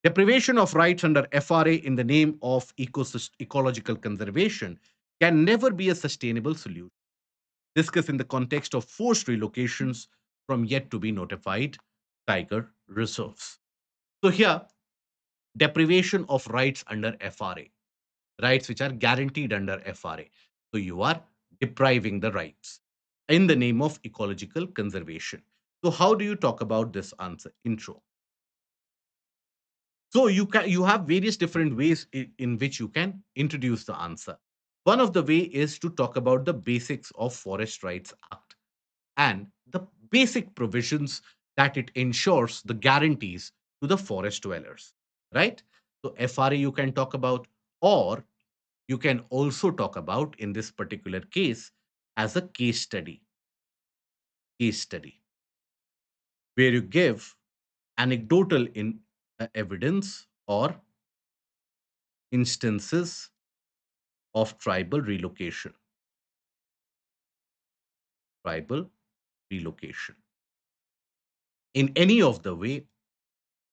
Deprivation of rights under FRA in the name of ecological conservation can never be a sustainable solution. Discussed in the context of forced relocations from yet to be notified tiger reserves. So, here, deprivation of rights under FRA, rights which are guaranteed under FRA. So you are depriving the rights in the name of ecological conservation. So how do you talk about this answer? Intro. So you have various different ways in which you can introduce the answer. One of the way is to talk about the basics of Forest Rights Act and the basic provisions that it ensures the guarantees to the forest dwellers, right? So FRA you can talk about, or you can also talk about in this particular case as a case study where you give anecdotal in evidence or instances of tribal relocation. In any of the way,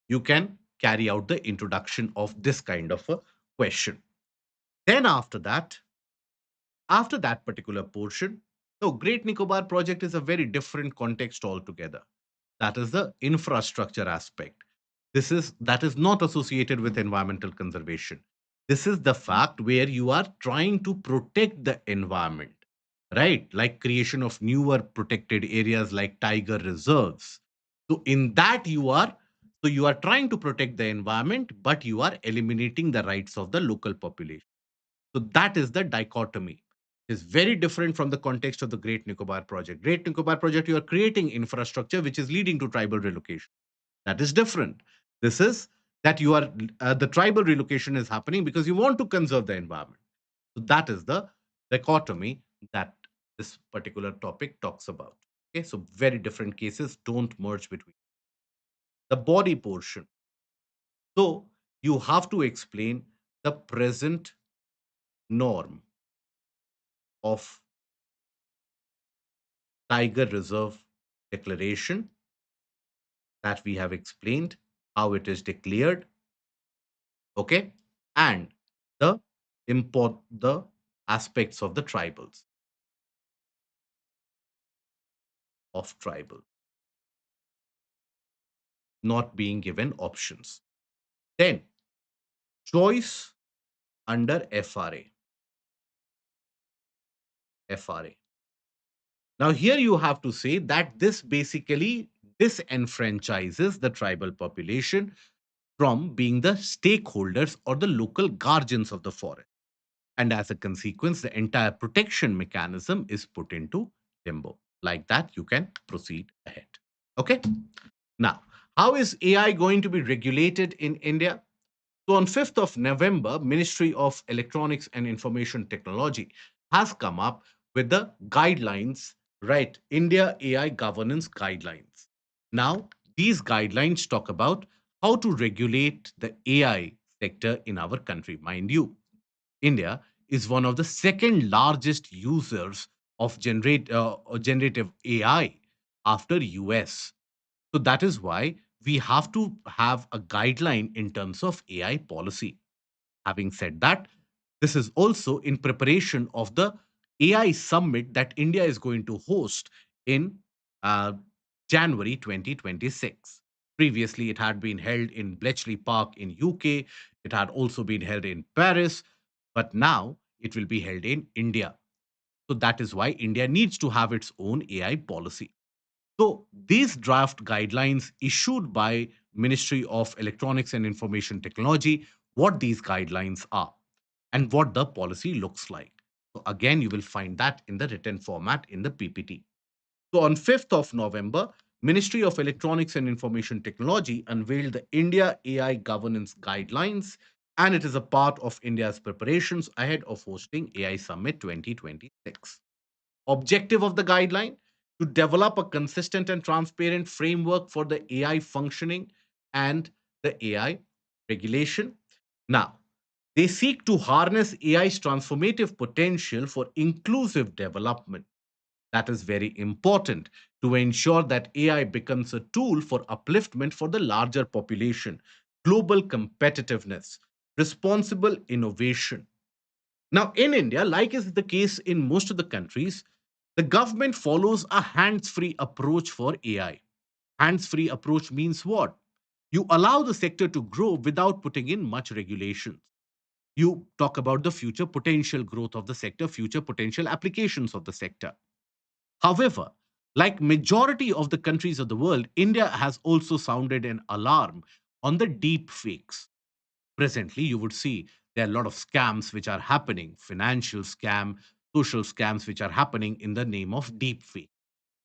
you can carry out the introduction of this kind of a question. Then after that particular portion, no, Great Nicobar project is a very different context altogether. That is the infrastructure aspect. That is not associated with environmental conservation. This is the fact where you are trying to protect the environment, right? Like creation of newer protected areas like tiger reserves. So in that you are trying to protect the environment, but you are eliminating the rights of the local population. So that is the dichotomy. It's very different from the context of the Great Nicobar project. Great Nicobar project, you are creating infrastructure which is leading to tribal relocation. That is different. This is that you are the tribal relocation is happening because you want to conserve the environment. So that is the dichotomy that this particular topic talks about. Okay, so very different cases. Don't merge between the body portion. So you have to explain the present norm of Tiger Reserve Declaration that we have explained, how it is declared, okay, and the aspects of the tribal not being given options. Then choice under FRA. Now here you have to say that this basically disenfranchises the tribal population from being the stakeholders or the local guardians of the forest. And as a consequence, the entire protection mechanism is put into limbo. Like that, you can proceed ahead. Okay. Now, how is AI going to be regulated in India? So on 5th of November, Ministry of Electronics and Information Technology has come up with the guidelines, right? India AI governance guidelines. Now, these guidelines talk about how to regulate the AI sector in our country. Mind you, India is one of the second largest users of generative AI after US. So that is why we have to have a guideline in terms of AI policy. Having said that, this is also in preparation of the AI summit that India is going to host in uh, January 2026. Previously, it had been held in Bletchley Park in UK. It had also been held in Paris, but now it will be held in India. So that is why India needs to have its own AI policy. So these draft guidelines issued by Ministry of Electronics and Information Technology, what these guidelines are and what the policy looks like. So again, you will find that in the written format in the PPT. So on 5th of November, Ministry of Electronics and Information Technology unveiled the India AI Governance Guidelines, and it is a part of India's preparations ahead of hosting AI Summit 2026. Objective of the guideline: to develop a consistent and transparent framework for the AI functioning and the AI regulation. Now, they seek to harness AI's transformative potential for inclusive development. That is very important to ensure that AI becomes a tool for upliftment for the larger population, global competitiveness, responsible innovation. Now, in India, like is the case in most of the countries, the government follows a hands free approach for AI. Hands free approach means what? You allow the sector to grow without putting in much regulations. You talk about the future potential growth of the sector, future potential applications of the sector. However, like majority of the countries of the world, India has also sounded an alarm on the deep fakes. Presently, you would see there are a lot of scams which are happening, financial scam, social scams which are happening in the name of deep fake.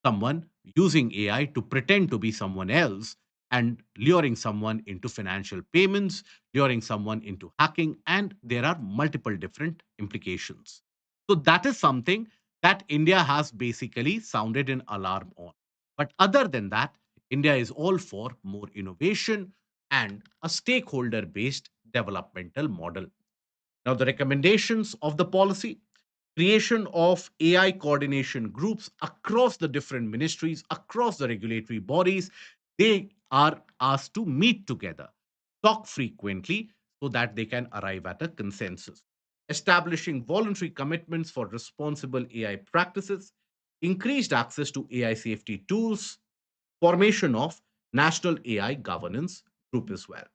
Someone using AI to pretend to be someone else and luring someone into financial payments, luring someone into hacking, and there are multiple different implications. So that is something that India has basically sounded an alarm on. But other than that, India is all for more innovation and a stakeholder based developmental model. Now, the recommendations of the policy: creation of AI coordination groups across the different ministries, across the regulatory bodies. They are asked to meet together, talk frequently so that they can arrive at a consensus. Establishing voluntary commitments for responsible AI practices, increased access to AI safety tools, formation of national AI governance group as well,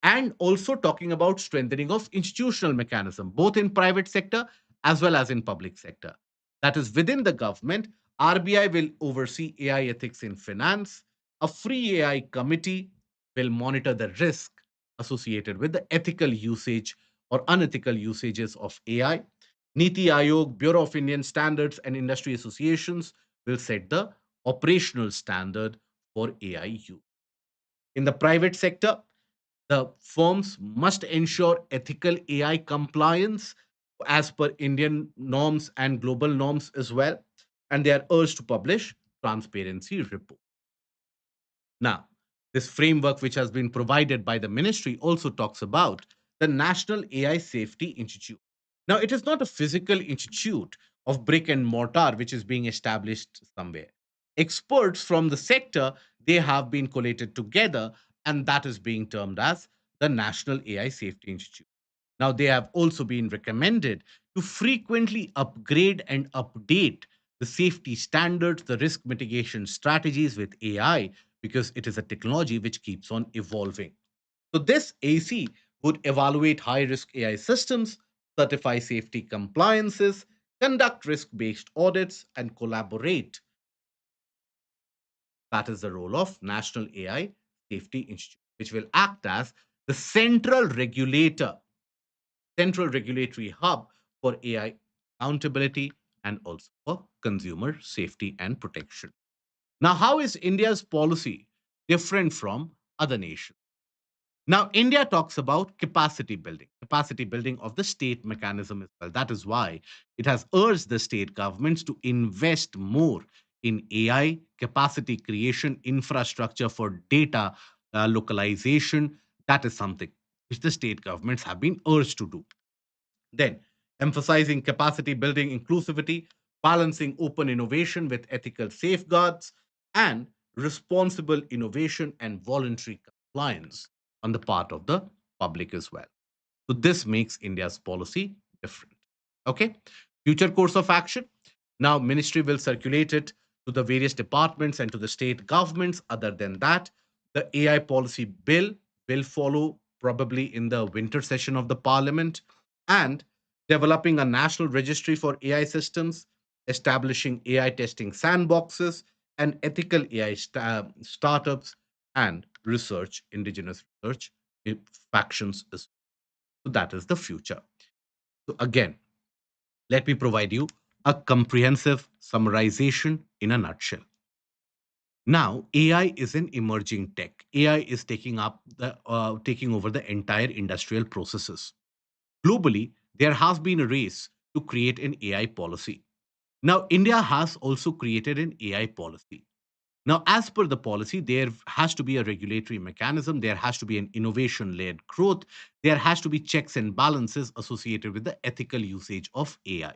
and also talking about strengthening of institutional mechanism both in private sector as well as in public sector. That is, within the government, RBI will oversee AI ethics in finance. A free AI committee will monitor the risk associated with the ethical usage or unethical usages of AI. Niti Aayog, Bureau of Indian Standards, and industry associations will set the operational standard for AI use. In the private sector, the firms must ensure ethical AI compliance as per Indian norms and global norms as well. And they are urged to publish transparency report. Now, this framework, which has been provided by the ministry, also talks about the National AI Safety Institute. Now, it is not a physical institute of brick and mortar which is being established somewhere. Experts from the sector, they have been collated together, and that is being termed as the National AI Safety Institute. Now, they have also been recommended to frequently upgrade and update the safety standards, the risk mitigation strategies with AI, because it is a technology which keeps on evolving. So, this AC would evaluate high risk AI systems, certify safety compliances, conduct risk based audits, and collaborate. That is the role of National AI Safety Institute, which will act as the central regulatory hub for AI accountability and also for consumer safety and protection. Now, how is India's policy different from other nations? Now, India talks about capacity building of the state mechanism as well. That is why it has urged the state governments to invest more in AI capacity creation infrastructure for data localization, that is something which the state governments have been urged to do. Then, emphasizing capacity building inclusivity, balancing open innovation with ethical safeguards, and responsible innovation and voluntary compliance on the part of the public as well. So, this makes India's policy different. Okay. Future course of action. Now, ministry will circulate it to the various departments and to the state governments. Other than that, the AI policy bill will follow probably in the winter session of the parliament, and developing a national registry for AI systems, establishing AI testing sandboxes, and ethical AI startups and research, indigenous research factions. So that is the future. So again, let me provide you a comprehensive summarization in a nutshell. Now, AI is an emerging tech. AI is taking over the entire industrial processes. Globally, there has been a race to create an AI policy. Now, India has also created an AI policy. Now, as per the policy, there has to be a regulatory mechanism, there has to be an innovation led growth, there has to be checks and balances associated with the ethical usage of AI.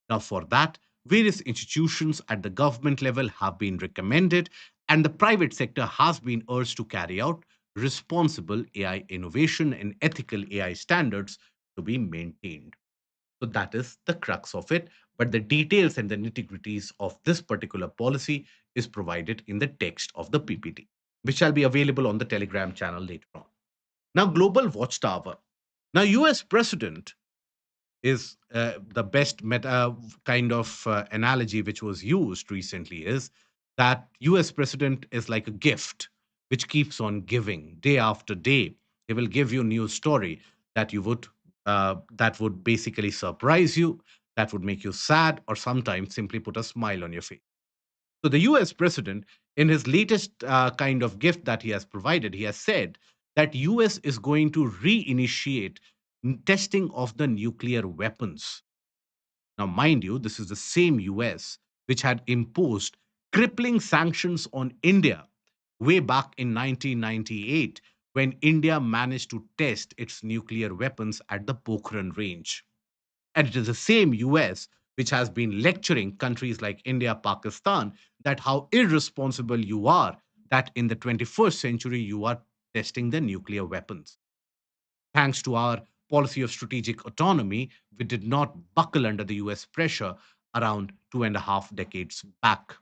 Now, for that, various institutions at the government level have been recommended, and the private sector has been urged to carry out responsible AI innovation and ethical AI standards to be maintained. So that is the crux of it. But the details and the nitty-gritties of this particular policy is provided in the text of the PPT, which shall be available on the Telegram channel later on. Now, global watchtower. Now, US president is the best meta kind of analogy which was used recently is that US president is like a gift which keeps on giving day after day. He will give you a new story that you would that would basically surprise you, that would make you sad, or sometimes simply put a smile on your face. So the US president, in his latest kind of gift that he has provided, he has said that US is going to reinitiate testing of the nuclear weapons. Now, mind you, this is the same US which had imposed crippling sanctions on India way back in 1998 when India managed to test its nuclear weapons at the Pokhran range. And it is the same US which has been lecturing countries like India, Pakistan, that how irresponsible you are, that in the 21st century you are testing the nuclear weapons. Thanks to our policy of strategic autonomy, we did not buckle under the US pressure around 2.5 decades back.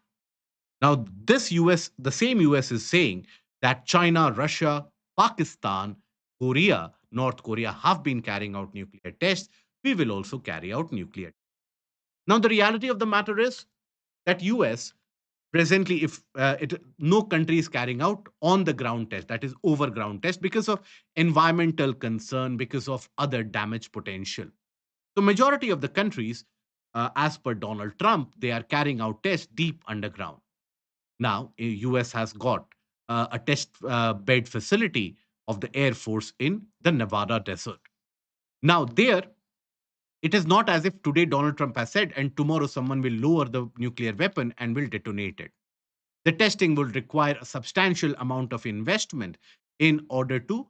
Now, this US, the same US is saying that China, Russia, Pakistan, Korea, North Korea have been carrying out nuclear tests. We will also carry out nuclear. Now, the reality of the matter is that US presently, if no country is carrying out on the ground test, that is over ground test, because of environmental concern, because of other damage potential. So majority of the countries, as per Donald Trump, they are carrying out tests deep underground. Now, US has got a test bed facility of the Air Force in the Nevada desert. Now, there, it is not as if today Donald Trump has said, and tomorrow someone will lower the nuclear weapon and will detonate it. The testing will require a substantial amount of investment in order to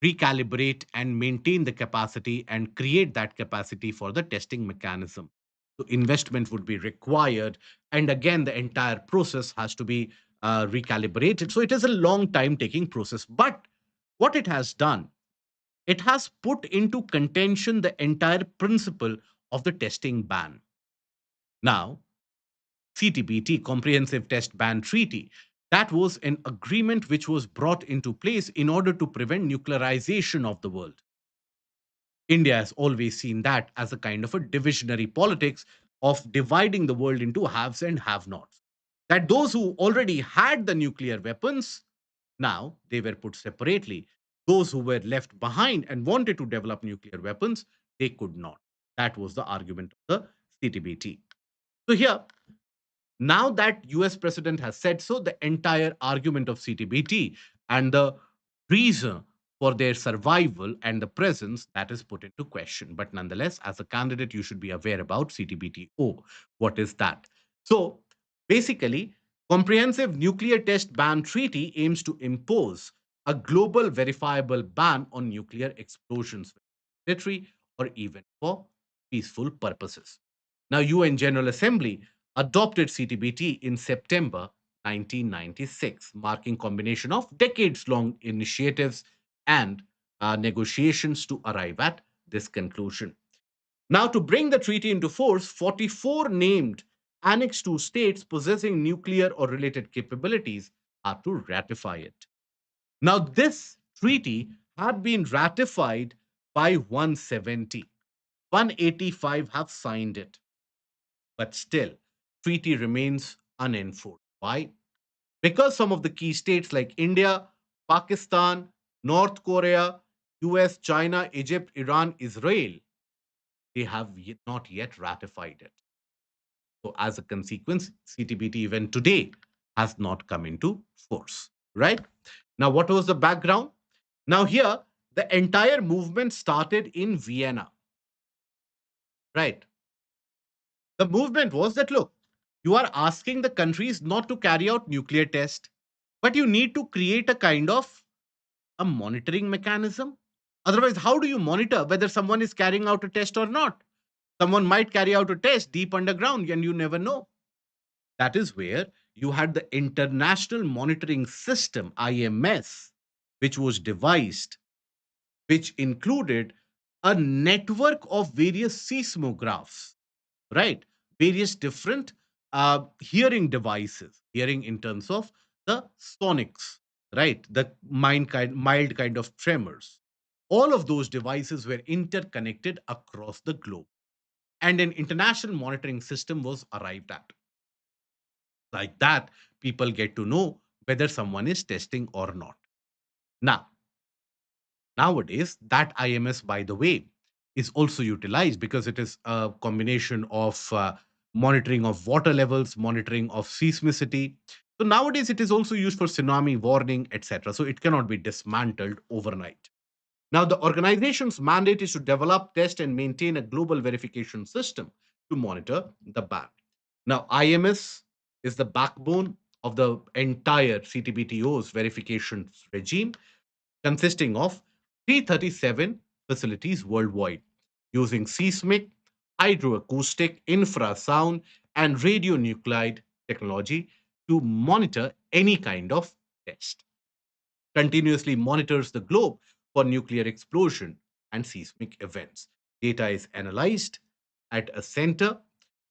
recalibrate and maintain the capacity and create that capacity for the testing mechanism. So, investment would be required. And again, the entire process has to be recalibrated. So, it is a long time taking process. But what it has done, it has put into contention the entire principle of the testing ban. Now, CTBT, Comprehensive Test Ban Treaty. That was an agreement which was brought into place in order to prevent nuclearization of the world. India has always seen that as a kind of a divisionary politics of dividing the world into haves and have nots. That those who already had the nuclear weapons, now they were put separately. Those who were left behind and wanted to develop nuclear weapons, they could not. That was the argument of the CTBT. So here, now that US president has said so, the entire argument of CTBT and the reason for their survival and the presence, that is put into question. But nonetheless, as a candidate, you should be aware about CTBTO. What is that? So basically, Comprehensive Nuclear Test Ban Treaty aims to impose a global verifiable ban on nuclear explosions, military or even for peaceful purposes. Now, UN General Assembly adopted CTBT in September 1996, marking combination of decades-long initiatives and negotiations to arrive at this conclusion. Now, to bring the treaty into force, 44 named Annex 2 states possessing nuclear or related capabilities are to ratify it. Now, this treaty had been ratified by 170. 185 have signed it, but still, treaty remains unenforced. Why? Because some of the key states like India, Pakistan, North Korea, US, China, Egypt, Iran, Israel, they have not yet ratified it. So, as a consequence, CTBT even today has not come into force, right? Now, what was the background? Now, here, the entire movement started in Vienna, right? The movement was that look, you are asking the countries not to carry out nuclear test, but you need to create a kind of a monitoring mechanism. Otherwise, how do you monitor whether someone is carrying out a test or not? Someone might carry out a test deep underground and you never know. That is where you had the International Monitoring System, IMS, which was devised, which included a network of various seismographs, right? Various different hearing in terms of the sonics, right? The mild kind of tremors. All of those devices were interconnected across the globe, and an international monitoring system was arrived at. Like that, people get to know whether someone is testing or not. Now, nowadays, that IMS, by the way, is also utilized because it is a combination of monitoring of water levels, monitoring of seismicity. So nowadays, it is also used for tsunami warning, etc. So it cannot be dismantled overnight. Now, the organization's mandate is to develop, test, and maintain a global verification system to monitor the ban. Now, IMS is the backbone of the entire CTBTO's verification regime, consisting of 337 facilities worldwide, using seismic, hydroacoustic, infrasound, and radionuclide technology to monitor any kind of test. Continuously monitors the globe for nuclear explosion and seismic events. Data is analyzed at a center,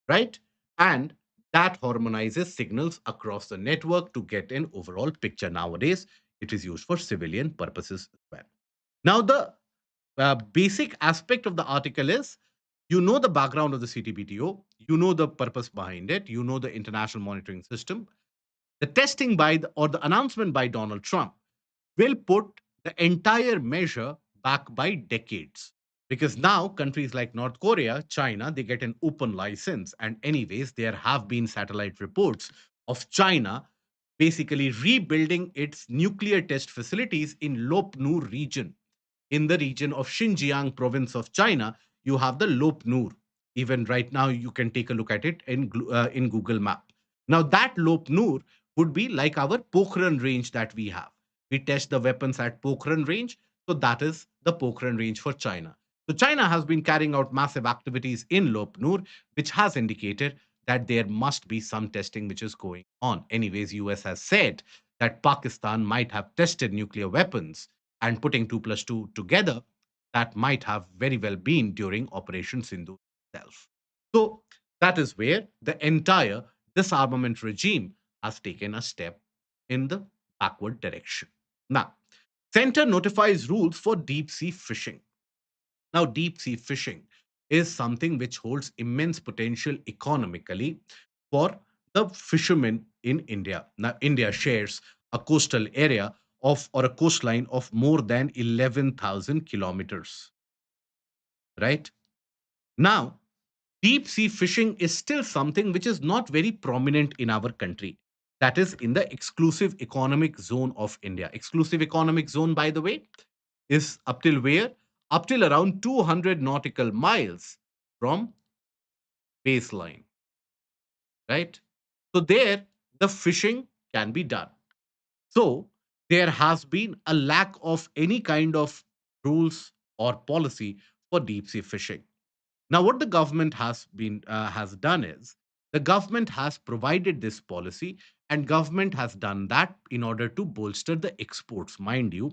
right? And that harmonizes signals across the network to get an overall picture. Nowadays, it is used for civilian purposes as well. Now, the basic aspect of the article is you know the background of the CTBTO, you know the purpose behind it, you know the international monitoring system. The testing or the announcement by Donald Trump will put the entire measure back by decades. Because now countries like North Korea, China, they get an open license. And, anyways, there have been satellite reports of China basically rebuilding its nuclear test facilities in Lop Nur region. In the region of Xinjiang province of China, you have the Lop Nur. Even right now, you can take a look at it in Google Map. Now, that Lop Nur would be like our Pokhran range that we have. We test the weapons at Pokhran range. So that is the Pokhran range for China. So China has been carrying out massive activities in Lop Nur, which has indicated that there must be some testing which is going on. Anyways, US has said that Pakistan might have tested nuclear weapons, and putting 2 plus 2 together, that might have very well been during Operation Sindhu itself. So that is where the entire disarmament regime has taken a step in the backward direction. Now, center notifies rules for deep sea fishing. Now, deep sea fishing is something which holds immense potential economically for the fishermen in India. Now, India shares a coastal area of or a coastline of more than 11,000 kilometers, right? Now, deep sea fishing is still something which is not very prominent in our country. That is in the exclusive economic zone of India. Exclusive economic zone, by the way, is up till where? Up till around 200 nautical miles from baseline, right? So there, the fishing can be done. So there has been a lack of any kind of rules or policy for deep sea fishing. Now, what the government has done is the government has provided this policy, and government has done that in order to bolster the exports. Mind you,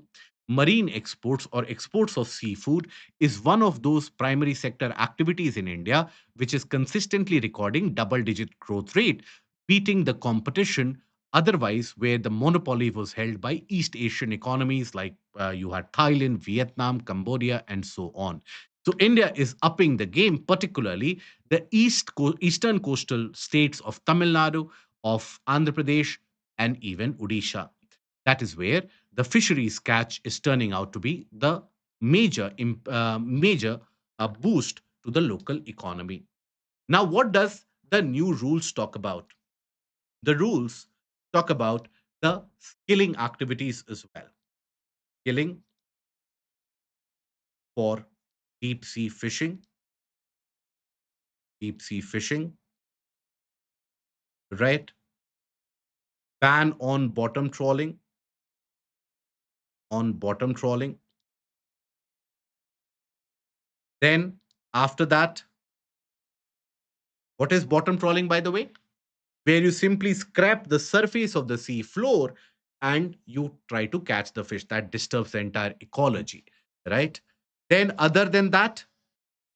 marine exports or exports of seafood is one of those primary sector activities in India which is consistently recording double-digit growth rate, beating the competition. Otherwise, where the monopoly was held by East Asian economies like you had Thailand, Vietnam, Cambodia, and so on. So India is upping the game, particularly the eastern coastal states of Tamil Nadu, of Andhra Pradesh, and even Odisha. That is where the fisheries catch is turning out to be the major boost to the local economy. Now, what does the new rules talk about? The rules talk about the skilling activities as well. Skilling for deep sea fishing, deep sea fishing, right? Ban on bottom trawling, on bottom trawling. Then after that, what is bottom trawling, by the way? Where you simply scrape the surface of the sea floor and you try to catch the fish. That disturbs the entire ecology, right? Then other than that,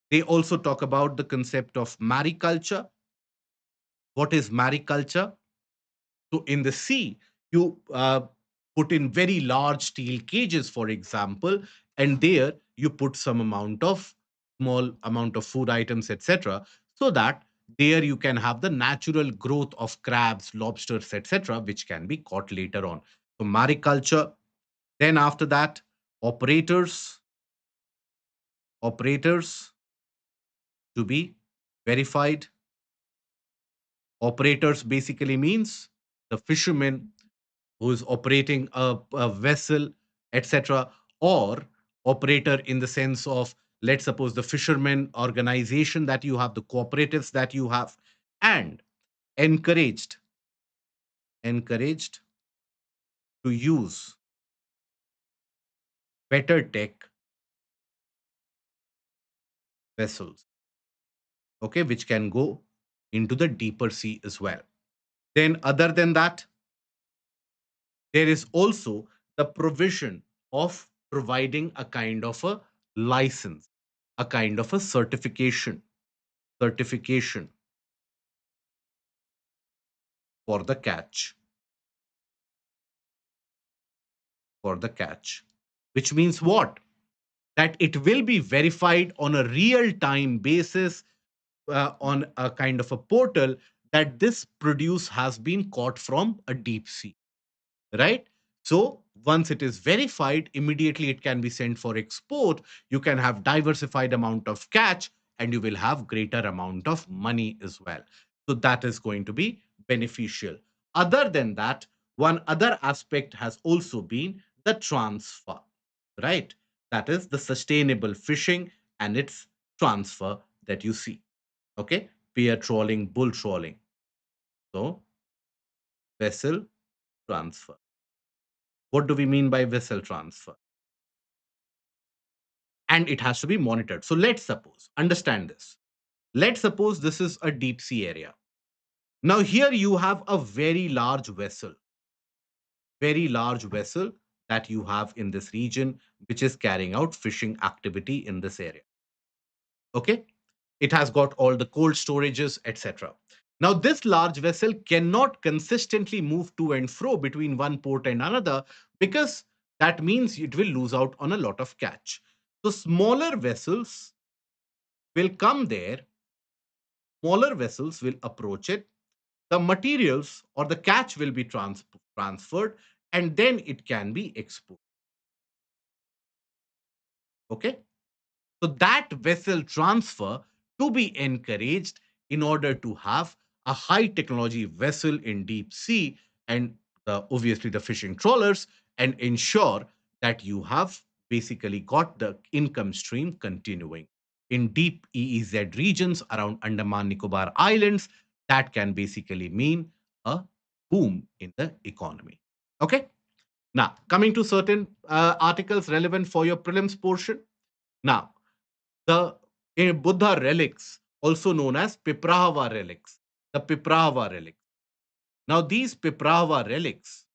they also talk about the concept of mariculture. What is mariculture? So in the sea, you put in very large steel cages, for example, and there you put some amount of small amount of food items, etc., so that there you can have the natural growth of crabs, lobsters, etc., which can be caught later on. So mariculture. Then after that, operators, operators to be verified. Operators basically means the fishermen who is operating a vessel, etc., or operator in the sense of, let's suppose, the fishermen organization that you have, the cooperatives that you have, and encouraged, encouraged to use better tech vessels, okay, which can go into the deeper sea as well. Then, other than that, there is also the provision of providing a kind of a license, a kind of a certification for the catch, for the catch, which means what? That it will be verified on a real time basis, on a kind of a portal, that this produce has been caught from a deep sea, right? So once it is verified, immediately it can be sent for export. You can have diversified amount of catch, and you will have greater amount of money as well. So that is going to be beneficial. Other than that, one other aspect has also been the transfer, right? That is the sustainable fishing and its transfer that you see. Okay, peer trawling, bull trawling. So vessel transfer. What do we mean by vessel transfer? And it has to be monitored. So let's suppose, understand this. Let's suppose this is a deep sea area. Now, here you have a very large vessel that you have in this region, which is carrying out fishing activity in this area. Okay. It has got all the cold storages, etc. Now, this large vessel cannot consistently move to and fro between one port and another, because that means it will lose out on a lot of catch. So, will come there, smaller vessels will approach it, the materials or the catch will be transferred, and then it can be exported. Okay. So that vessel transfer to be encouraged in order to have a high technology vessel in deep sea, and obviously the fishing trawlers, and ensure that you have basically got the income stream continuing in deep EEZ regions around Andaman Nicobar Islands. That can basically mean a boom in the economy. Okay. Now, coming to certain articles relevant for your prelims portion. Now, the Buddha relics, also known as Piprahava relics, the Piprahava relics. Now, these Piprahava relics.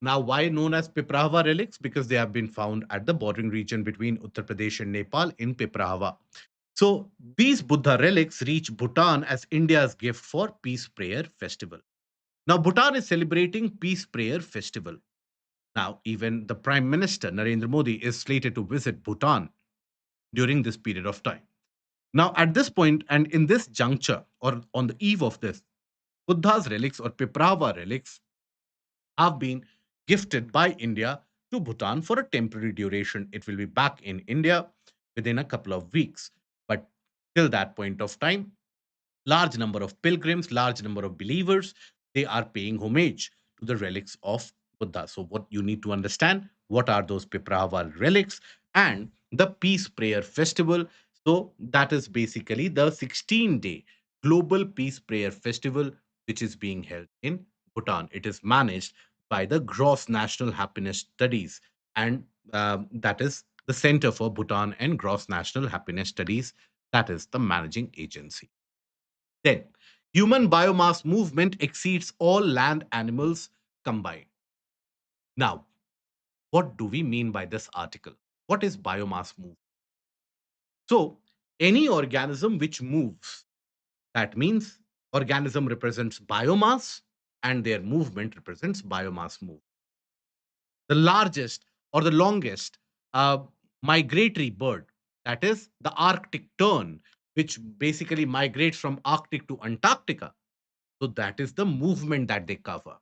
Now, why known as Piprahava relics? Because they have been found at the bordering region between Uttar Pradesh and Nepal in Piprahava. So, these Buddha relics reach Bhutan as India's gift for Peace Prayer Festival. Now, Bhutan is celebrating Peace Prayer Festival. Now, even the Prime Minister, Narendra Modi, is slated to visit Bhutan during this period of time. Now, at this point and in this juncture, or on the eve of this, Buddha's relics or Piprava relics have been gifted by India to Bhutan for a temporary duration. It will be back in India within a couple of weeks. But till that point of time, large number of pilgrims, large number of believers, they are paying homage to the relics of Buddha. So, what you need to understand, what are those Piprava relics and the Peace Prayer Festival? So, that is basically the 16-day Global Peace Prayer Festival, which is being held in Bhutan. It is managed by the Gross National Happiness Studies, and that is the Center for Bhutan and Gross National Happiness Studies. That is the managing agency. Then, human biomass movement exceeds all land animals combined. Now, what do we mean by this article? What is biomass movement? So, any organism which moves, that means organism represents biomass and their movement represents biomass move. The largest or the longest uh, migratory bird, that is the Arctic tern, which basically migrates from Arctic to Antarctica. So that is the movement that they cover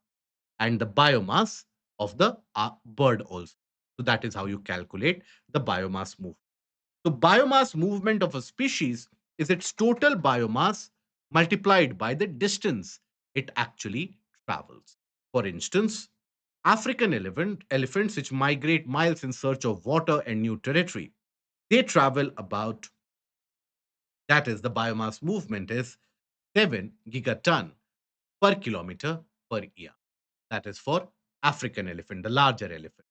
and the biomass of the bird also. So that is how you calculate the biomass movement. So biomass movement of a species is its total biomass multiplied by the distance it actually travels. For instance, African elephants which migrate miles in search of water and new territory, they travel about, that is the biomass movement is 7 gigaton per kilometer per year. That is for African elephant, the larger elephant.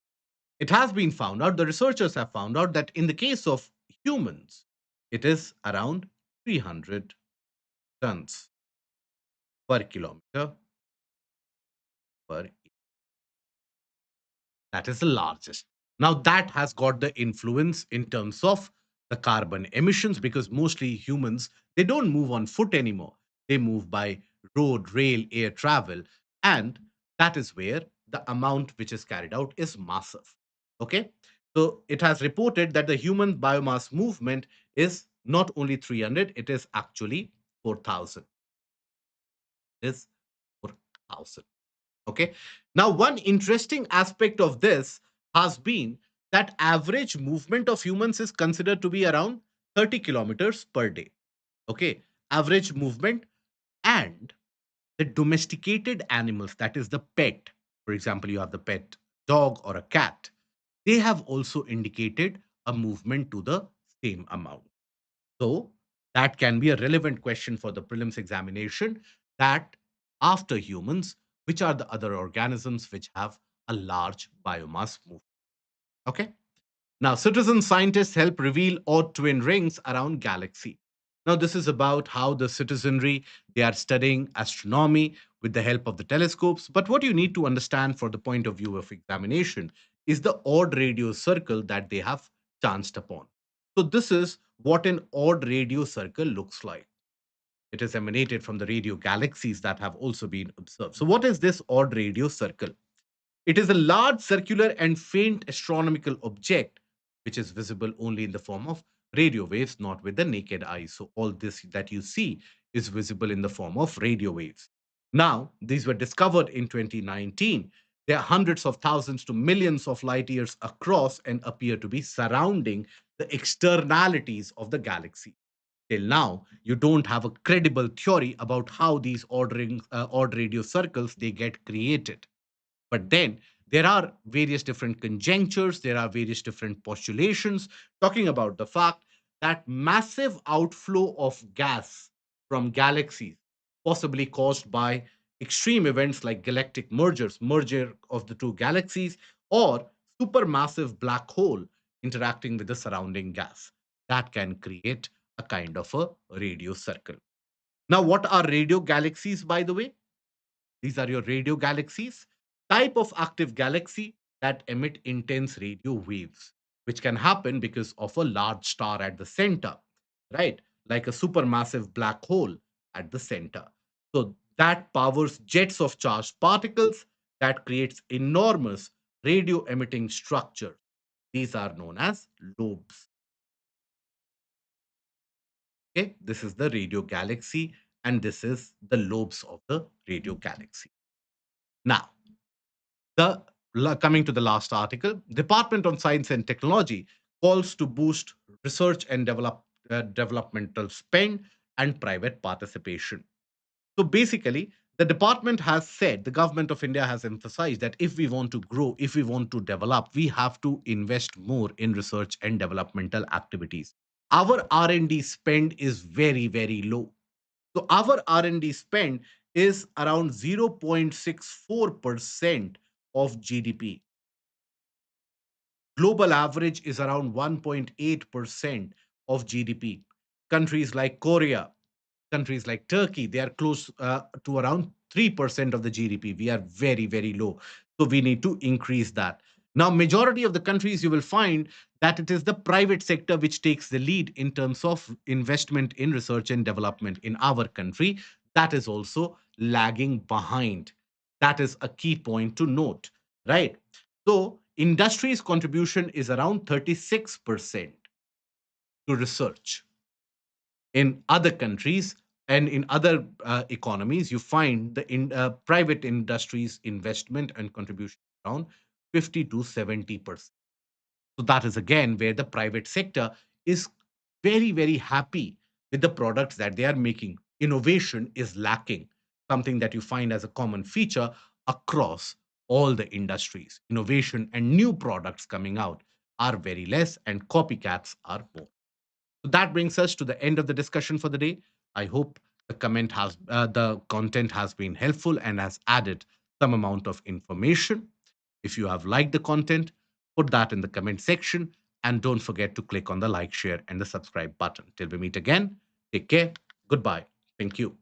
It has been found out, the researchers have found out that in the case of humans, it is around 300 tons per kilometer per year. That is the largest. Now, that has got the influence in terms of the carbon emissions because mostly humans, they don't move on foot anymore. They move by road, rail, air travel. And that is where the amount which is carried out is massive. Okay. So it has reported that the human biomass movement is not only 300, it is actually 4,000. It is 4,000. Okay. Now, one interesting aspect of this has been that average movement of humans is considered to be around 30 kilometers per day. Okay. Average movement and the domesticated animals, that is the pet. For example, you have the pet dog or a cat. They have also indicated a movement to the same amount. So that can be a relevant question for the prelims examination that after humans, which are the other organisms which have a large biomass movement? Okay. Now, citizen scientists help reveal odd twin rings around galaxy. Now, this is about how the citizenry, they are studying astronomy with the help of the telescopes. But what you need to understand for the point of view of examination is the odd radio circle that they have chanced upon. So, this is what an odd radio circle looks like. It is emanated from the radio galaxies that have also been observed. So, what is this odd radio circle? It is a large circular and faint astronomical object which is visible only in the form of radio waves, not with the naked eye. So, all this that you see is visible in the form of radio waves. Now, these were discovered in 2019. They are hundreds of thousands to millions of light years across and appear to be surrounding the externalities of the galaxy. Till now, you don't have a credible theory about how these odd radio circles they get created. But then there are various different conjectures, there are various different postulations talking about the fact that massive outflow of gas from galaxies. possibly caused by extreme events like galactic merger of the two galaxies, or supermassive black hole interacting with the surrounding gas. That can create a kind of a radio circle. Now, what are radio galaxies, by the way? These are your radio galaxies, type of active galaxy that emit intense radio waves, which can happen because of a large star at the center, right? Like a supermassive black hole at the center. So that powers jets of charged particles that creates enormous radio emitting structures. These are known as lobes. Okay, this is the radio galaxy, and this is the lobes of the radio galaxy. Now, coming to the last article, Department of Science and Technology calls to boost research and developmental spend and private participation. So basically, the department has said, the government of India has emphasized that if we want to grow, if we want to develop, we have to invest more in research and developmental activities. Our R&D spend is very, very low. So our R&D spend is around 0.64% of GDP. Global average is around 1.8% of GDP. Countries like Korea, countries like Turkey, they are close to around 3% of the GDP. We are very, very low. So we need to increase that. Now, majority of the countries you will find that it is the private sector which takes the lead in terms of investment in research and development. In our country, that is also lagging behind. That is a key point to note, right? So industry's contribution is around 36% to research. In other countries and in other economies, you find the private industries investment and contribution around 50 to 70%. So that is again where the private sector is very, very happy with the products that they are making. Innovation is lacking, something that you find as a common feature across all the industries. Innovation and new products coming out are very less, and copycats are more. So that brings us to the end of the discussion for the day. I hope the content has been helpful and has added some amount of information. If you have liked the content, put that in the comment section, and don't forget to click on the like, share, and the subscribe button. Till we meet again, take care. Goodbye. Thank you.